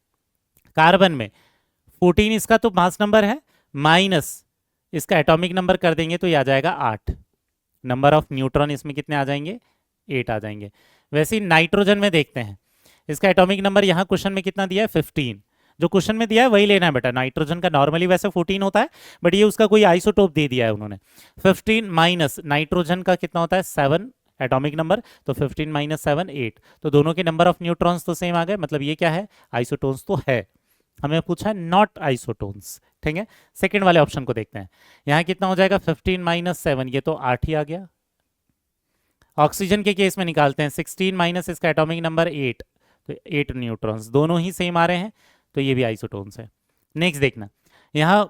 कार्बन में 14 इसका तो मास नंबर है, माइनस इसका एटॉमिक नंबर कर देंगे तो ये आ जाएगा 8। नंबर ऑफ न्यूट्रॉन इसमें कितने आ जाएंगे? 8 आ जाएंगे। वैसे ही नाइट्रोजन में देखते हैं, इसका एटॉमिक नंबर यहाँ क्वेश्चन में कितना दिया है? 15। जो क्वेश्चन में दिया है वही लेना है बेटा। नाइट्रोजन का नॉर्मली वैसे 14 होता है, बट ये उसका कोई आइसोटोप दे दिया है उन्होंने। 15 माइनस नाइट्रोजन का कितना होता है? 7 एटॉमिक नंबर, तो 15 माइनस 7 8, तो दोनों के नंबर ऑफ न्यूट्रॉन्स तो सेम आ गए, मतलब ये क्या है? आइसोटोन्स तो है। हमें पूछा है नॉट आइसोटोन्स। ठीक है, सेकेंड वाले ऑप्शन को देखते हैं, यहाँ कितना हो जाएगा? 15 माइनस 7, ये तो 8 ही आ गया। ऑक्सीजन के केस में निकालते हैं, 16 माइनस इसका एटॉमिक नंबर 8, तो 8 न्यूट्रॉन्स, दोनों ही सेम आ रहे हैं, तो ये भी आइसोटोन्स है। नेक्स्ट देखना, यहाँ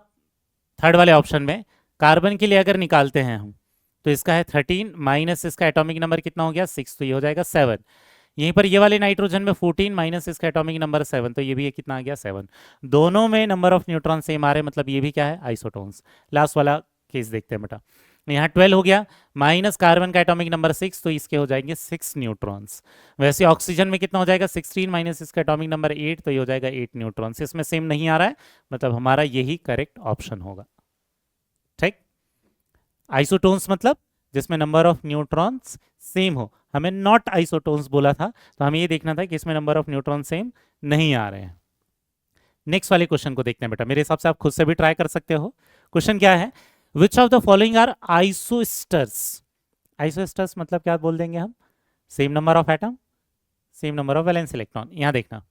थर्ड वाले ऑप्शन में कार्बन के लिए अगर निकालते हैं हम, तो इसका है 13 माइनस इसका एटॉमिक नंबर कितना हो गया? 6, तो ये हो जाएगा 7। यहीं पर ये वाले नाइट्रोजन में 14 माइनस इसका एटॉमिक नंबर 7, तो ये भी कितना आ गया? 7। दोनों में नंबर ऑफ न्यूट्रॉन सेम आ रहे हैं, मतलब ये भी क्या है? आइसोटोन्स। लास्ट वाला केस देखते हैं बेटा, यहाँ 12 हो गया, माइनस कार्बन का एटॉमिक नंबर 6, तो इसके हो जाएंगे 6 न्यूट्रॉन्स। वैसे ऑक्सीजन में कितना हो जाएगा? 16 माइनस इसका एटॉमिक नंबर 8, तो ये हो जाएगा 8 न्यूट्रॉन्स। इसमें सेम नहीं आ रहा है, मतलब हमारा यही करेक्ट ऑप्शन होगा। ठीक, आइसोटोन्स मतलब जिसमें नंबर ऑफ न्यूट्रॉन्स सेम हो। हमें नॉट आइसोटोन्स बोला था, तो हमें ये देखना था कि इसमें नंबर ऑफ न्यूट्रॉन सेम नहीं आ रहे हैं। नेक्स्ट वाले क्वेश्चन को देखते हैं बेटा, मेरे हिसाब से आप खुद से भी ट्राई कर सकते हो। क्वेश्चन क्या है, which of the following are isosteres. Isosteres मतलब क्या बोल देंगे हम? Same number of atom, same number of valence electron. यहाँ देखना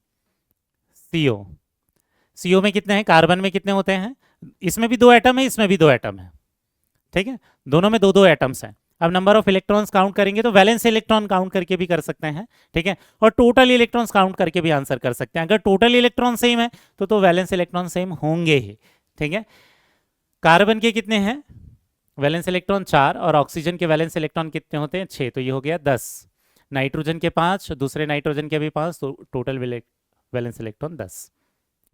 CO, CO में कितने हैं, कार्बन में कितने होते हैं, इसमें भी 2 एटम है, इसमें भी 2 एटम है, ठीक है, दोनों में 2-2 एटम्स हैं। अब नंबर ऑफ इलेक्ट्रॉन्स काउंट करेंगे तो वैलेंस इलेक्ट्रॉन काउंट करके भी कर सकते हैं, ठीक है, और टोटल इलेक्ट्रॉन्स काउंट करके भी आंसर कर सकते हैं। अगर टोटल इलेक्ट्रॉन सेम है तो वैलेंस इलेक्ट्रॉन सेम होंगे ही, ठीक है। कार्बन के कितने हैं वैलेंस इलेक्ट्रॉन 4, और ऑक्सीजन के वैलेंस इलेक्ट्रॉन कितने होते हैं 6, तो ये हो गया 10। नाइट्रोजन के 5, दूसरे नाइट्रोजन के भी 5, तो टोटल वैलेंस इलेक्ट्रॉन 10,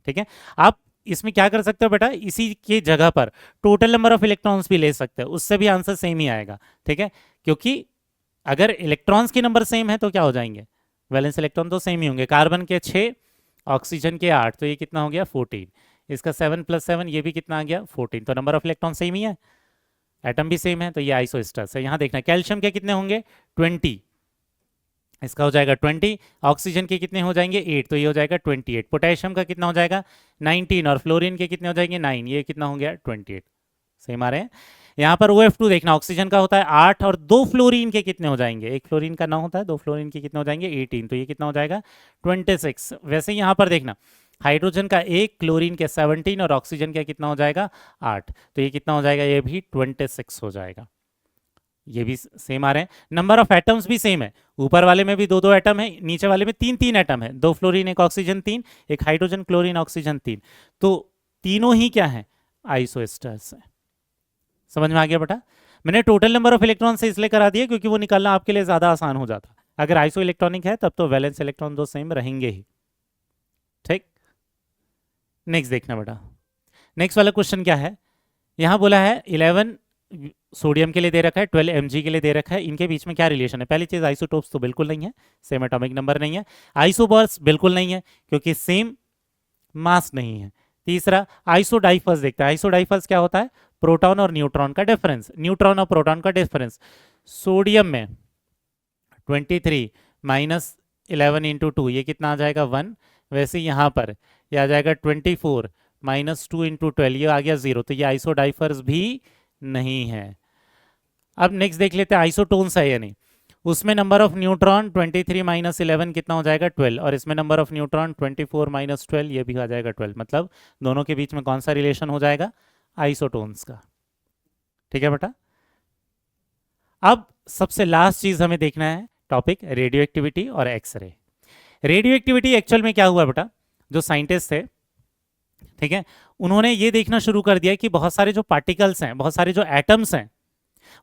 ठीक है। आप इसमें क्या कर सकते हो बेटा, इसी के जगह पर टोटल नंबर ऑफ इलेक्ट्रॉन्स भी ले सकते हो, उससे भी आंसर सेम ही आएगा, ठीक है, क्योंकि अगर इलेक्ट्रॉन्स के नंबर सेम है तो क्या हो जाएंगे, वैलेंस इलेक्ट्रॉन तो सेम ही होंगे। कार्बन के 6, ऑक्सीजन के 8, तो ये कितना हो गया 14, इसका 7 + 7 ये भी कितना आ गया 14, तो नंबर ऑफ इलेक्ट्रॉन सेम ही है, एटम भी सेम है, तो ये आइसोस्टर्स है। यहाँ देखना कैल्शियम के कितने होंगे 20, इसका हो जाएगा 20, ऑक्सीजन के कितने हो जाएंगे 8, तो ये हो जाएगा 28, पोटेशियम का कितना हो जाएगा 19, और फ्लोरीन के कितने हो जाएंगे 9, ये कितना हो गया 28, सेम आ रहे हैं। यहाँ पर OF2 देखना, ऑक्सीजन का होता है 8, और 2 फ्लोरीन के कितने हो जाएंगे, एक फ्लोरीन का 9 होता है, 2 फ्लोरीन के कितने हो जाएंगे 18, तो ये कितना हो जाएगा 26। वैसे यहाँ पर देखना हाइड्रोजन का 1, क्लोरीन के 17, और ऑक्सीजन का कितना हो जाएगा 8, तो ये कितना हो जाएगा, ये भी 26 हो जाएगा, ये भी सेम आ रहे हैं। नंबर ऑफ एटम्स भी सेम है, ऊपर वाले में भी 2-2 एटम है, नीचे वाले में 3-3 एटम है, 2 फ्लोरीन 1 ऑक्सीजन 3, एक हाइड्रोजन क्लोरीन ऑक्सीजन 3, तो तीनों ही क्या है आइसोस्टर्स है। समझ में आ गया बेटा। मैंने टोटल नंबर ऑफ इलेक्ट्रॉन से इसलिए करा दिया क्योंकि वो निकालना आपके लिए ज्यादा आसान हो जाता। अगर आइसो इलेक्ट्रॉनिक है तब तो वैलेंस इलेक्ट्रॉन 2 सेम रहेंगे ही, ठीक। नेक्स्ट देखना बेटा, नेक्स्ट वाला क्वेश्चन क्या है, यहां बोला है 11 सोडियम के लिए दे रखा है, 12 Mg के लिए दे रखा है, इनके बीच में क्या रिलेशन है। पहली चीज आइसोटोप्स तो बिल्कुल नहीं है, सेम एटॉमिक नंबर नहीं है। आइसोबर्स बिल्कुल नहीं है क्योंकि सेम मास नहीं है। तीसरा आइसोडाइफर्स देखता है, आइसोडाइफर्स क्या होता है, प्रोटॉन और न्यूट्रॉन का डिफरेंस, न्यूट्रॉन और प्रोटॉन का डिफरेंस। सोडियम में 23 माइनस 11 इंटू 2 ये कितना आ जाएगा 1, वैसे यहाँ पर ये आ जाएगा 24 माइनस 2 इंटू 12 ये आ गया 0, तो ये आइसोडाइफर्स भी नहीं है। अब नेक्स्ट देख लेते हैं आइसोटोन्स है या नहीं। उसमें नंबर ऑफ न्यूट्रॉन 23 माइनस 11 कितना हो जाएगा 12, और इसमें नंबर ऑफ न्यूट्रॉन 24 माइनस 12 ये भी आ जाएगा 12, मतलब दोनों के बीच में कौन सा रिलेशन हो जाएगा आइसोटोन्स का, ठीक है बेटा। अब सबसे लास्ट चीज हमें देखना है टॉपिक रेडियो एक्टिविटी और एक्सरे। रेडियो एक्टिविटी एक्चुअल में क्या हुआ बेटा, जो साइंटिस्ट थे, ठीक है, उन्होंने ये देखना शुरू कर दिया कि बहुत सारे जो पार्टिकल्स हैं, बहुत सारे जो एटम्स हैं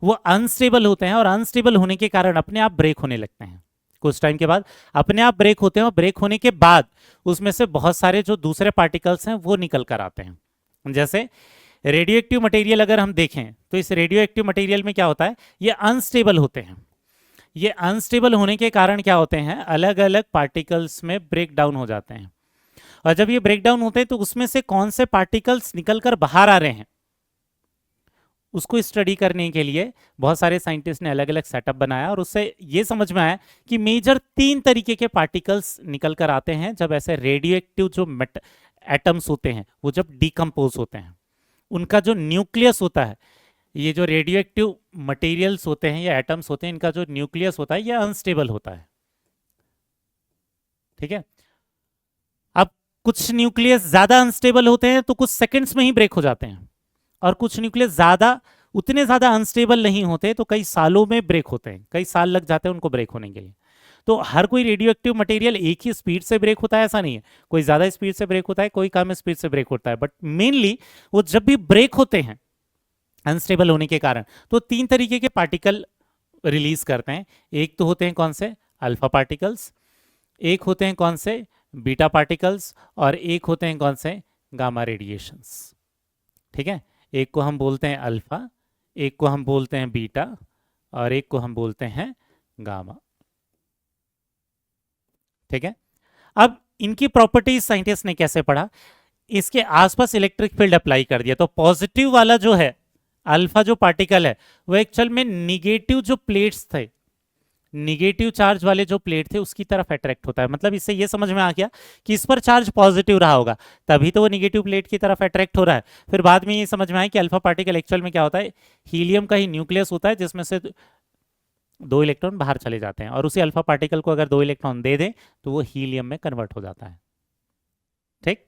वो अनस्टेबल होते हैं, और अनस्टेबल होने के कारण अपने आप ब्रेक होने लगते हैं। कुछ टाइम के बाद अपने आप ब्रेक होते हैं, और ब्रेक होने के बाद उसमें से बहुत सारे जो दूसरे पार्टिकल्स हैं वो निकल कर आते हैं। जैसे रेडियो एक्टिव मटेरियल अगर हम देखें तो इस रेडियो एक्टिव मटेरियल में क्या होता है, ये अनस्टेबल होते हैं। ये अनस्टेबल होने के कारण क्या होते हैं, अलग अलग पार्टिकल्स में ब्रेक डाउन हो जाते हैं, और जब ये ब्रेक डाउन होते हैं तो उसमें से कौन से पार्टिकल्स निकलकर बाहर आ रहे हैं उसको स्टडी करने के लिए बहुत सारे साइंटिस्ट ने अलग अलग सेटअप बनाया, और उससे ये समझ में आया कि मेजर 3 तरीके के पार्टिकल्स निकल कर आते हैं जब ऐसे रेडियो एक्टिव जो एटम्स होते हैं वो जब डिकम्पोज होते हैं, उनका जो न्यूक्लियस होता है, ये जो रेडियो एक्टिव मटेरियल्स होते हैं या एटम्स होते हैं, इनका जो न्यूक्लियस होता है ये अनस्टेबल होता है, ठीक है। अब कुछ न्यूक्लियस ज्यादा अनस्टेबल होते हैं तो कुछ सेकंड्स में ही ब्रेक हो जाते हैं, और कुछ न्यूक्लियस ज्यादा उतने ज्यादा अनस्टेबल नहीं होते तो कई सालों में ब्रेक होते हैं, कई साल लग जाते हैं उनको ब्रेक होने के लिए। तो हर कोई रेडियो एक्टिव मटेरियल एक ही स्पीड से ब्रेक होता है ऐसा नहीं है, कोई ज्यादा स्पीड से ब्रेक होता है, कोई कम स्पीड से ब्रेक होता है, बट मेनली वो जब भी ब्रेक होते हैं अनस्टेबल होने के कारण तो 3 तरीके के पार्टिकल रिलीज करते हैं। एक तो होते हैं कौन से अल्फा पार्टिकल्स, एक होते हैं कौन से बीटा पार्टिकल्स, और एक होते हैं कौन से गामा रेडिएशंस, ठीक है। एक को हम बोलते हैं अल्फा, एक को हम बोलते हैं बीटा, और एक को हम बोलते हैं गामा, ठीक है। अब इनकी प्रॉपर्टीज साइंटिस्ट ने कैसे पढ़ा, इसके आसपास इलेक्ट्रिक फील्ड अप्लाई कर दिया, तो पॉजिटिव वाला जो है अल्फा जो पार्टिकल है वो एक्चुअल में निगेटिव जो प्लेट्स थे, निगेटिव चार्ज वाले जो प्लेट थे उसकी तरफ अट्रैक्ट होता है। मतलब इससे ये समझ में आ गया कि इस पर चार्ज पॉजिटिव रहा होगा तभी तो वो निगेटिव प्लेट की तरफ अट्रैक्ट हो रहा है। फिर बाद में ये समझ में आया कि अल्फा पार्टिकल एक्चुअल में क्या होता है, हीलियम का ही न्यूक्लियस होता है जिसमें से दो इलेक्ट्रॉन बाहर चले जाते हैं, और उसी अल्फा पार्टिकल को अगर दो इलेक्ट्रॉन दे दें तो वो हीलियम में कन्वर्ट हो जाता है। ठीक,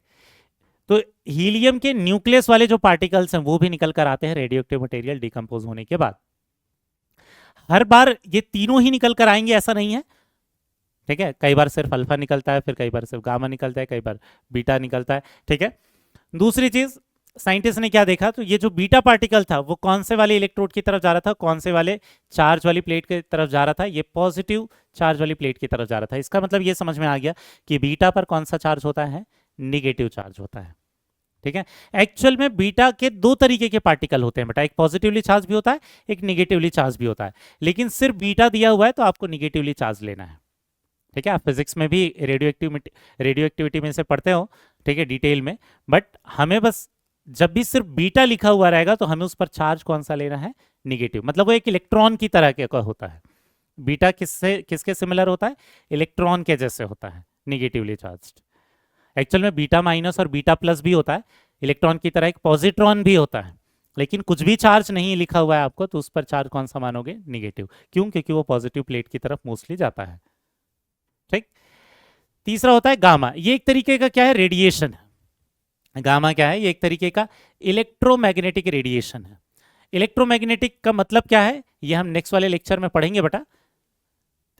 तो हीलियम के न्यूक्लियस वाले जो पार्टिकल्स हैं वो भी निकल कर आते हैं रेडियो एक्टिव मटेरियल डिकम्पोज होने के बाद। हर बार ये तीनों ही निकल कर आएंगे ऐसा नहीं है, ठीक है, कई बार सिर्फ अल्फा निकलता है, फिर कई बार सिर्फ गामा निकलता है, कई बार बीटा निकलता है। ठीक है, दूसरी चीज साइंटिस्ट ने क्या देखा, तो ये जो बीटा पार्टिकल था वो कौन से वाले इलेक्ट्रोड की तरफ जा रहा था, कौन से वाले चार्ज वाली प्लेट की तरफ जा रहा था, ये पॉजिटिव चार्ज वाली प्लेट की तरफ जा रहा था। इसका मतलब ये समझ में आ गया कि बीटा पर कौन सा चार्ज होता है, निगेटिव चार्ज होता है। ठीक है, एक्चुअल में बीटा के दो तरीके के पार्टिकल होते हैं बेटा, एक पॉजिटिवली चार्ज भी होता है, एक निगेटिवली चार्ज भी होता है, लेकिन सिर्फ बीटा दिया हुआ है तो आपको निगेटिवली चार्ज लेना है। ठीक है, आप फिजिक्स में भी रेडियो एक्टिविटी में से पढ़ते हो, ठीक है, डिटेल में, बट हमें बस जब भी सिर्फ बीटा लिखा हुआ रहेगा तो हमें उस पर चार्ज कौन सा लेना है, निगेटिव, मतलब वो एक इलेक्ट्रॉन की तरह के का होता है। बीटा किसके सिमिलर होता है, इलेक्ट्रॉन के जैसे होता है, निगेटिवली चार्ज्ड। एक्चुअल में बीटा माइनस और बीटा प्लस भी होता है, इलेक्ट्रॉन की तरह एक पॉजिट्रॉन भी होता है, लेकिन कुछ भी चार्ज नहीं लिखा हुआ है आपको तो उस पर चार्ज कौन सा मानोगे, निगेटिव। क्यों, क्योंकि वो पॉजिटिव प्लेट की तरफ मोस्टली जाता है। ठीक, तीसरा होता है गामा, ये एक तरीके का क्या है, रेडिएशन है। गामा क्या है, ये एक तरीके का इलेक्ट्रोमैग्नेटिक रेडिएशन है। इलेक्ट्रोमैग्नेटिक का मतलब क्या है, ये हम नेक्स्ट वाले लेक्चर में पढ़ेंगे बेटा,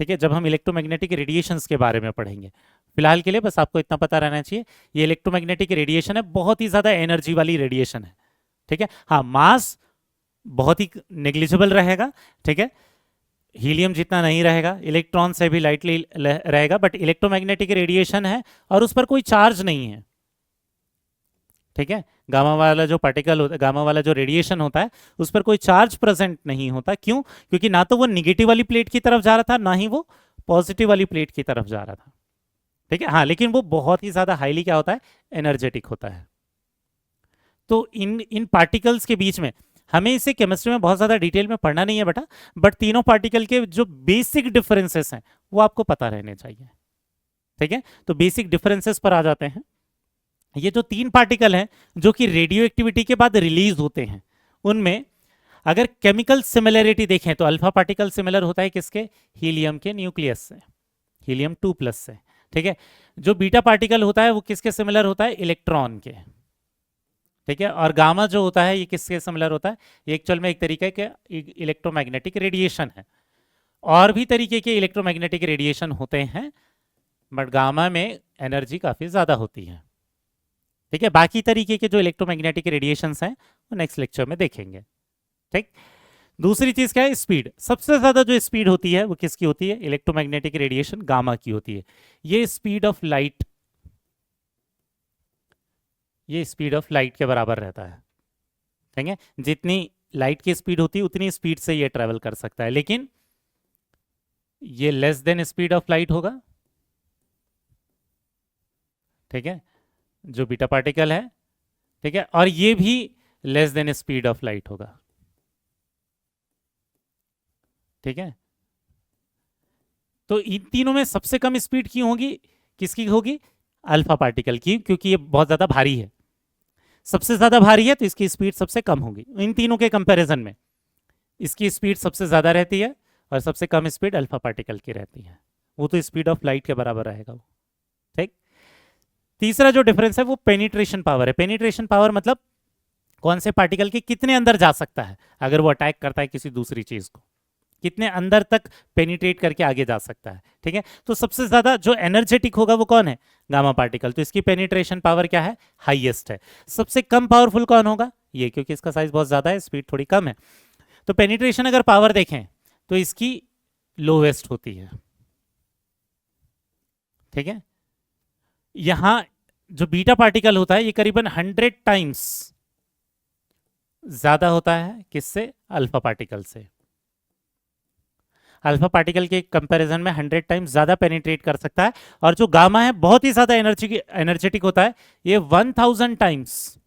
ठीक है, जब हम इलेक्ट्रोमैग्नेटिक रेडिएशंस के बारे में पढ़ेंगे। फिलहाल के लिए बस आपको इतना पता रहना चाहिए, ये इलेक्ट्रोमैग्नेटिक रेडिएशन है, बहुत ही ज्यादा एनर्जी वाली रेडिएशन है। ठीक है, हाँ, मास बहुत ही नेग्लिजिबल रहेगा, ठीक है, हीलियम जितना नहीं रहेगा, इलेक्ट्रॉन से भी लाइटली रहेगा, बट इलेक्ट्रोमैग्नेटिक रेडिएशन है और उस पर कोई चार्ज नहीं है। ठीक है, गामा वाला जो पार्टिकल होता है, गामा वाला जो रेडिएशन होता है उस पर कोई चार्ज प्रेजेंट नहीं होता। क्यों, क्योंकि ना तो वो निगेटिव वाली प्लेट की तरफ जा रहा था, ना ही वो पॉजिटिव वाली प्लेट की तरफ जा रहा था। ठीक है, हाँ, लेकिन वो बहुत ही ज्यादा हाईली क्या होता है, एनर्जेटिक होता है। तो इन पार्टिकल्स के बीच में हमें इसे केमिस्ट्री में बहुत ज्यादा डिटेल में पढ़ना नहीं है बेटा, बट तीनों पार्टिकल के जो बेसिक डिफरेंसेस हैं वो आपको पता रहने चाहिए। ठीक है, तो बेसिक डिफरेंसेस पर आ जाते हैं। ये जो तीन पार्टिकल हैं जो कि रेडियो एक्टिविटी के बाद रिलीज होते हैं, उनमें अगर केमिकल सिमिलरिटी देखें तो अल्फा पार्टिकल सिमिलर होता है किसके, हीलियम के न्यूक्लियस से, हीलियम 2+ से। ठीक है, जो बीटा पार्टिकल होता है वो किसके सिमिलर होता है, इलेक्ट्रॉन के। ठीक है, और गामा जो होता है ये किसके सिमिलर होता है, ये एक्चुअल में एक तरीके के इलेक्ट्रोमैग्नेटिक रेडिएशन है। और भी तरीके के इलेक्ट्रोमैग्नेटिक रेडिएशन होते हैं, बट गामा में एनर्जी काफी ज्यादा होती है। ठीक है, बाकी तरीके के जो इलेक्ट्रोमैग्नेटिक रेडिएशंस हैं वो नेक्स्ट लेक्चर में देखेंगे। ठीक, दूसरी चीज क्या है, स्पीड। सबसे ज्यादा जो स्पीड होती है वो किसकी होती है, इलेक्ट्रोमैग्नेटिक रेडिएशन गामा की होती है। ये स्पीड ऑफ लाइट, ये स्पीड ऑफ लाइट के बराबर रहता है। ठीक है, जितनी लाइट की स्पीड होती है उतनी स्पीड से ये ट्रेवल कर सकता है, लेकिन ये less than speed of light होगा। ठीक है, जो बीटा पार्टिकल है, ठीक है, और ये भी less than speed of light होगा। ठीक है, तो इन तीनों में सबसे कम स्पीड की होगी, किसकी होगी, अल्फा पार्टिकल की, क्योंकि ये बहुत ज्यादा भारी है। सबसे ज्यादा भारी है तो इसकी स्पीड सबसे कम होगी। इन तीनों के कंपैरिजन में इसकी स्पीड सबसे ज्यादा रहती है और सबसे कम स्पीड अल्फा पार्टिकल की रहती है, वो तो स्पीड ऑफ लाइट के बराबर रहेगा वो। ठीक, तीसरा जो डिफरेंस है वो पेनिट्रेशन पावर है। पेनिट्रेशन पावर मतलब कौन से पार्टिकल के कितने अंदर जा सकता है, अगर वो अटैक करता है किसी दूसरी चीज को, कितने अंदर तक पेनिट्रेट करके आगे जा सकता है। ठीक है, तो सबसे ज्यादा जो एनर्जेटिक होगा वो कौन है, गामा पार्टिकल, तो इसकी पेनिट्रेशन पावर क्या है, हाईएस्ट है। सबसे कम पावरफुल कौन होगा, ये, क्योंकि इसका साइज बहुत ज्यादा है, स्पीड थोड़ी कम है। तो पेनिट्रेशन अगर पावर देखें तो इसकी लोवेस्ट होती है। ठीक है, यहां जो बीटा पार्टिकल होता है ये करीबन 100 टाइम्स ज्यादा होता है किससे, अल्फा पार्टिकल से। अल्फा पार्टिकल के कंपैरिजन में 100 टाइम्स ज्यादा पेनिट्रेट कर सकता है, और जो गामा है बहुत ही ज्यादा एनर्जेटिक होता है, ये 1000 टाइम्स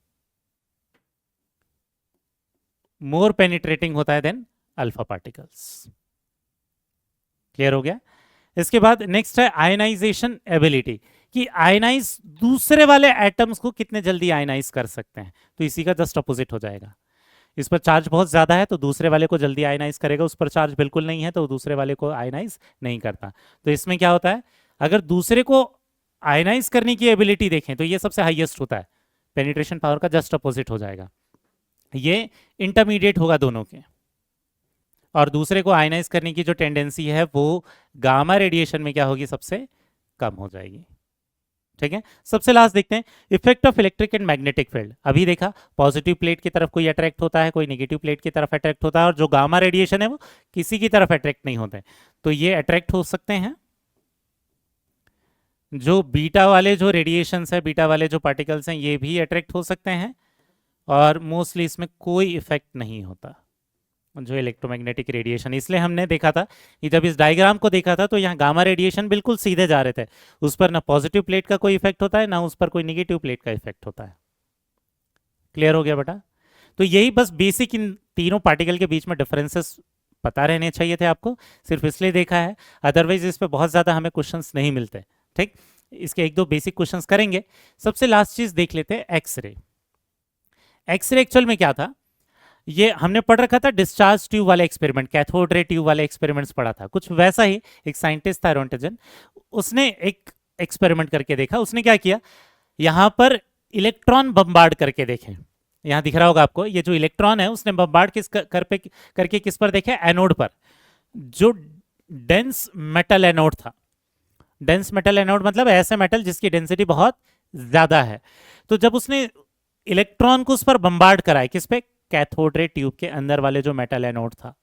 मोर पेनिट्रेटिंग होता है देन अल्फा पार्टिकल्स। क्लियर हो गया। इसके बाद नेक्स्ट है आयनाइजेशन एबिलिटी, कि आयनाइज दूसरे वाले एटम्स को कितने जल्दी आयनाइज कर सकते हैं, तो इसी का जस्ट अपोजिट हो जाएगा। इस पर चार्ज बहुत ज़्यादा है तो दूसरे वाले को जल्दी आयनाइज करेगा, उस पर चार्ज बिल्कुल नहीं है तो दूसरे वाले को आयनाइज नहीं करता। तो इसमें क्या होता है, अगर दूसरे को आयनाइज करने की एबिलिटी देखें तो ये सबसे हाईएस्ट होता है, पेनिट्रेशन पावर का जस्ट अपोजिट हो जाएगा, ये इंटरमीडिएट होगा दोनों के। और दूसरे को आयनाइज करने की जो टेंडेंसी है वो गामा रेडिएशन में क्या होगी, सबसे कम हो जाएगी। ठीक है, सबसे लास्ट देखते हैं effect of electric and magnetic field. अभी देखा पॉजिटिव प्लेट की तरफ कोई अट्रैक्ट होता है, कोई नेगेटिव प्लेट की तरफ अट्रैक्ट होता है, और जो गामा रेडिएशन है वो किसी की तरफ अट्रैक्ट नहीं होते, तो ये अट्रैक्ट हो सकते हैं। जो बीटा वाले जो रेडिएशंस है, बीटा वाले जो पार्टिकल्स हैं, ये भी अट्रैक्ट हो सकते हैं, और मोस्टली इसमें कोई इफेक्ट नहीं होता जो इलेक्ट्रोमैग्नेटिक रेडिएशन। इसलिए हमने देखा था कि जब इस डायग्राम को देखा था तो यहाँ गामा रेडिएशन बिल्कुल सीधे जा रहे थे, उस पर ना पॉजिटिव प्लेट का कोई इफेक्ट होता है ना उस पर कोई निगेटिव प्लेट का इफेक्ट होता है। क्लियर हो गया बेटा? तो यही बस बेसिक इन तीनों पार्टिकल के बीच में डिफरेंसेस पता रहने चाहिए थे आपको, सिर्फ इसलिए देखा है, अदरवाइज इस पर बहुत ज़्यादा हमें क्वेश्चंस नहीं मिलते। ठीक, इसके एक दो बेसिक क्वेश्चंस करेंगे। सबसे लास्ट चीज़ देख लेते हैं एक्सरे। एक्सरे एक्चुअल में क्या था, ये हमने पढ़ रखा था डिस्चार्ज ट्यूब वाले एक्सपेरिमेंट, कैथोड रे ट्यूब वाले एक्सपेरिमेंट्स पढ़ा था, कुछ वैसा ही। एक साइंटिस्ट था रोंटेजन, उसने एक एक्सपेरिमेंट करके देखा। उसने क्या किया, यहां पर इलेक्ट्रॉन बम्बार्ड करके देखे, यहां दिख रहा होगा आपको, ये जो इलेक्ट्रॉन है उसने बम्बार्ड करके किस पर देखे, एनोड पर, जो डेंस मेटल एनोड था। डेंस मेटल एनोड मतलब ऐसे मेटल जिसकी डेंसिटी बहुत ज्यादा है। तो जब उसने इलेक्ट्रॉन को उस पर बम्बार्ड कराए, किस पे, कैथोड रे ट्यूब के अंदर वाले जो मेटल एनोड था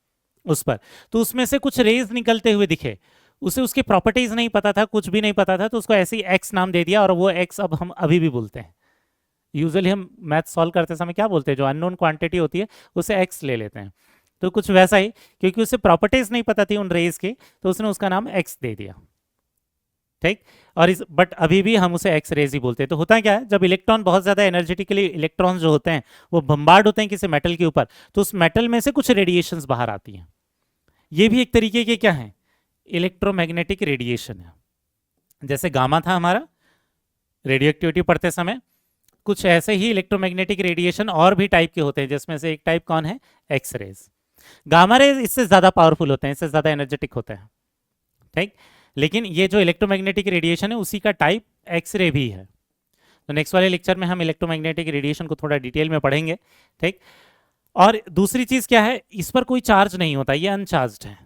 उस पर, तो उसमें से कुछ रेज निकलते हुए दिखे। उसे उसकी प्रॉपर्टीज नहीं पता था, कुछ भी नहीं पता था, तो उसको ऐसे ही एक्स नाम दे दिया, और वो एक्स अब हम अभी भी बोलते हैं। यूजुअली हम मैथ सॉल्व करते समय क्या बोलते हैं, जो अननोन क्वांटिटी होती है उसे एक्स ले लेते हैं। तो कुछ वैसा ही, क्योंकि उसे प्रॉपर्टीज नहीं पता थी उन रेज की, तो उसने उसका नाम एक्स दे दिया। ठीक, और इस बट अभी भी हम उसे एक्स रेज ही बोलते हैं। तो होता क्या है, जब इलेक्ट्रॉन बहुत ज्यादा एनर्जेटिकली, इलेक्ट्रॉन जो होते हैं वो बम्बार्ड होते हैं किसी मेटल के ऊपर, तो उस मेटल में से कुछ रेडिएशंस बाहर आती हैं। ये भी एक तरीके के क्या है, इलेक्ट्रोमैग्नेटिक रेडिएशन है। जैसे गामा था हमारा रेडियो एक्टिविटी पढ़ते समय, कुछ ऐसे ही इलेक्ट्रोमैग्नेटिक रेडिएशन और भी टाइप के होते हैं, जिसमें से एक टाइप कौन है, एक्स रेज। गामा रेज इससे ज्यादा पावरफुल होते हैं, इससे ज्यादा एनर्जेटिक होते हैं। ठीक, लेकिन ये जो इलेक्ट्रोमैग्नेटिक रेडिएशन है उसी का टाइप एक्सरे भी है। तो नेक्स्ट वाले लेक्चर में हम इलेक्ट्रोमैग्नेटिक रेडिएशन को थोड़ा डिटेल में पढ़ेंगे। ठीक, और दूसरी चीज क्या है, इस पर कोई चार्ज नहीं होता, ये अनचार्ज्ड है।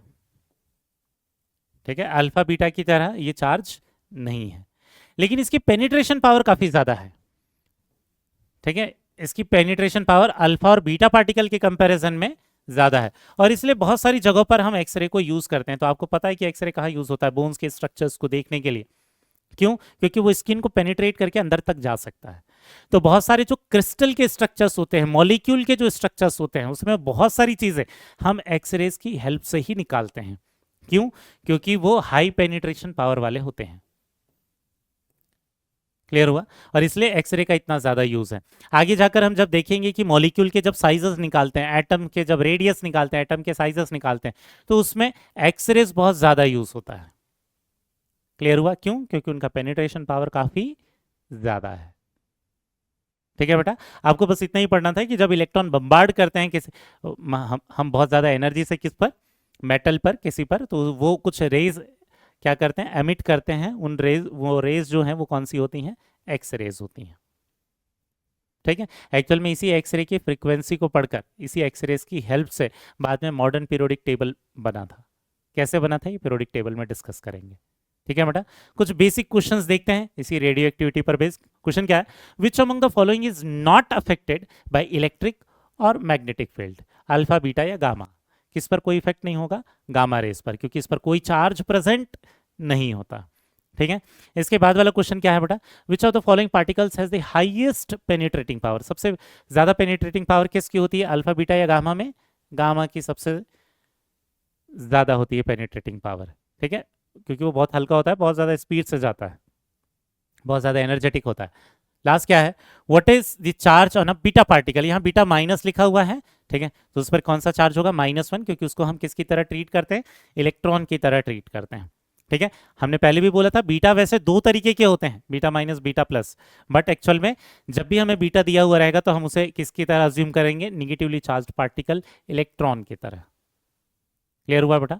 ठीक है, अल्फा बीटा की तरह ये चार्ज नहीं है, लेकिन इसकी पेनिट्रेशन पावर काफी ज्यादा है। ठीक है, इसकी पेनिट्रेशन पावर अल्फा और बीटा पार्टिकल के कंपैरिजन में ज्यादा है, और इसलिए बहुत सारी जगहों पर हम एक्सरे को यूज करते हैं। तो आपको पता है कि एक्सरे कहाँ यूज होता है, बोन्स के स्ट्रक्चर्स को देखने के लिए। क्यों, क्योंकि वो स्किन को पेनिट्रेट करके अंदर तक जा सकता है। तो बहुत सारे जो क्रिस्टल के स्ट्रक्चर्स होते हैं, मॉलिक्यूल के जो स्ट्रक्चर्स होते हैं, उसमें बहुत सारी चीजें हम एक्सरेज की हेल्प से ही निकालते हैं। क्यों, क्योंकि वो हाई पेनिट्रेशन पावर वाले होते हैं। क्लियर हुआ, और इसलिए एक्सरे का इतना ज्यादा यूज है। आगे जाकर हम जब देखेंगे कि मॉलिक्यूल के जब साइजेस निकालते हैं, एटम के जब रेडियस निकालते हैं, एटम के साइजेस निकालते हैं, तो उसमें एक्सरेज बहुत ज्यादा यूज होता है। क्लियर हुआ, क्यों, क्योंकि उनका पेनिट्रेशन पावर काफी ज्यादा है। ठीक है बेटा, आपको बस इतना ही पढ़ना था कि जब इलेक्ट्रॉन बम्बार्ड करते हैं किसी, हम बहुत ज्यादा एनर्जी से किस पर, मेटल पर, किसी पर, तो वो कुछ रेज क्या करते हैं, एमिट करते हैं। उन रेज, वो रेज जो हैं वो कौन सी होती हैं, एक्स रेज होती हैं। ठीक है, एक्चुअल में इसी एक्सरे की फ्रीक्वेंसी को पढ़कर, इसी एक्सरेज की हेल्प से बाद में मॉडर्न पीरियोडिक टेबल बना था। कैसे बना था ये पीरियोडिक टेबल में डिस्कस करेंगे। ठीक है बेटा, कुछ बेसिक क्वेश्चंस देखते हैं इसी रेडियो एक्टिविटी पर बेस्ड। क्वेश्चन क्या है, which among the following is not affected by electric और मैग्नेटिक फील्ड, अल्फा बीटा या गामा। किस पर कोई इफेक्ट नहीं होगा, गामा रेस पर, क्योंकि इस पर कोई चार्ज प्रेजेंट नहीं होता। ठीक है, इसके बाद वाला क्वेश्चन क्या है बेटा, विच of the following particles has the highest penetrating power. सबसे ज्यादा पेनिट्रेटिंग पावर किसकी होती है, अल्फा बीटा या गामा में, गामा की सबसे ज्यादा होती है पेनिट्रेटिंग पावर। ठीक है, क्योंकि वो बहुत हल्का होता है, बहुत ज्यादा स्पीड से जाता है, बहुत ज्यादा एनर्जेटिक होता है। लास्ट क्या है, what is the charge on a beta particle. यहाँ बीटा माइनस लिखा हुआ है, ठीक है, तो उस पर कौन सा चार्ज होगा, -1, क्योंकि उसको हम किसकी तरह ट्रीट करते हैं, इलेक्ट्रॉन की तरह ट्रीट करते हैं। ठीक है, हमने पहले भी बोला था बीटा वैसे दो तरीके के होते हैं, beta minus beta plus, but actual में जब भी हमें बीटा दिया हुआ रहेगा तो हम उसे किसकी तरह अज्यूम करेंगे, निगेटिवली चार्ज्ड पार्टिकल इलेक्ट्रॉन की तरह। क्लियर हुआ बेटा?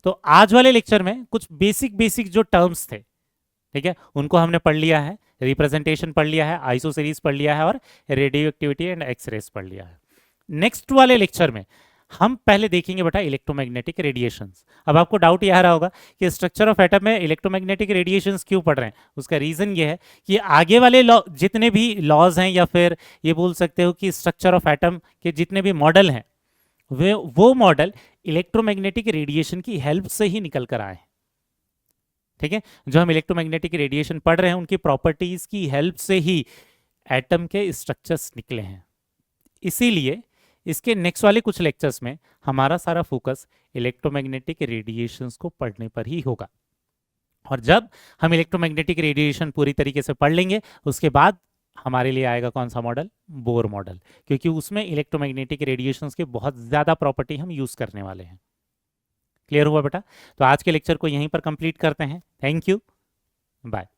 तो आज वाले लेक्चर में कुछ बेसिक बेसिक जो टर्म्स थे, ठीक है, उनको हमने पढ़ लिया है, रिप्रेजेंटेशन पढ़ लिया है, आइसो सीरीज पढ़ लिया है और रेडियो एक्टिविटी एंड एक्सरेस पढ़ लिया है। नेक्स्ट वाले लेक्चर में हम पहले देखेंगे बेटा इलेक्ट्रोमैग्नेटिक रेडिएशंस। अब आपको डाउट ये आ रहा होगा कि स्ट्रक्चर ऑफ एटम में इलेक्ट्रोमैग्नेटिक रेडिएशंस क्यों पढ़ रहे हैं। उसका रीजन ये है कि आगे वाले लॉ, जितने भी लॉज हैं या फिर ये बोल सकते हो कि स्ट्रक्चर ऑफ एटम के जितने भी मॉडल हैं, वे वो मॉडल इलेक्ट्रोमैग्नेटिक रेडिएशन की हेल्प से ही निकल कर आए। ठीक है, जो हम इलेक्ट्रोमैग्नेटिक रेडिएशन पढ़ रहे हैं उनकी प्रॉपर्टीज की हेल्प से ही एटम के स्ट्रक्चर्स निकले हैं। इसीलिए इसके नेक्स्ट वाले कुछ लेक्चर्स में हमारा सारा फोकस इलेक्ट्रोमैग्नेटिक रेडिएशंस को पढ़ने पर ही होगा। और जब हम इलेक्ट्रोमैग्नेटिक रेडिएशन पूरी तरीके से पढ़ लेंगे उसके बाद हमारे लिए आएगा कौन सा मॉडल, बोर मॉडल, क्योंकि उसमें इलेक्ट्रोमैग्नेटिक रेडिएशंस के बहुत ज़्यादा प्रॉपर्टी हम यूज़ करने वाले हैं। क्लियर हुआ बेटा? तो आज के लेक्चर को यहीं पर कंप्लीट करते हैं। Thank you, bye.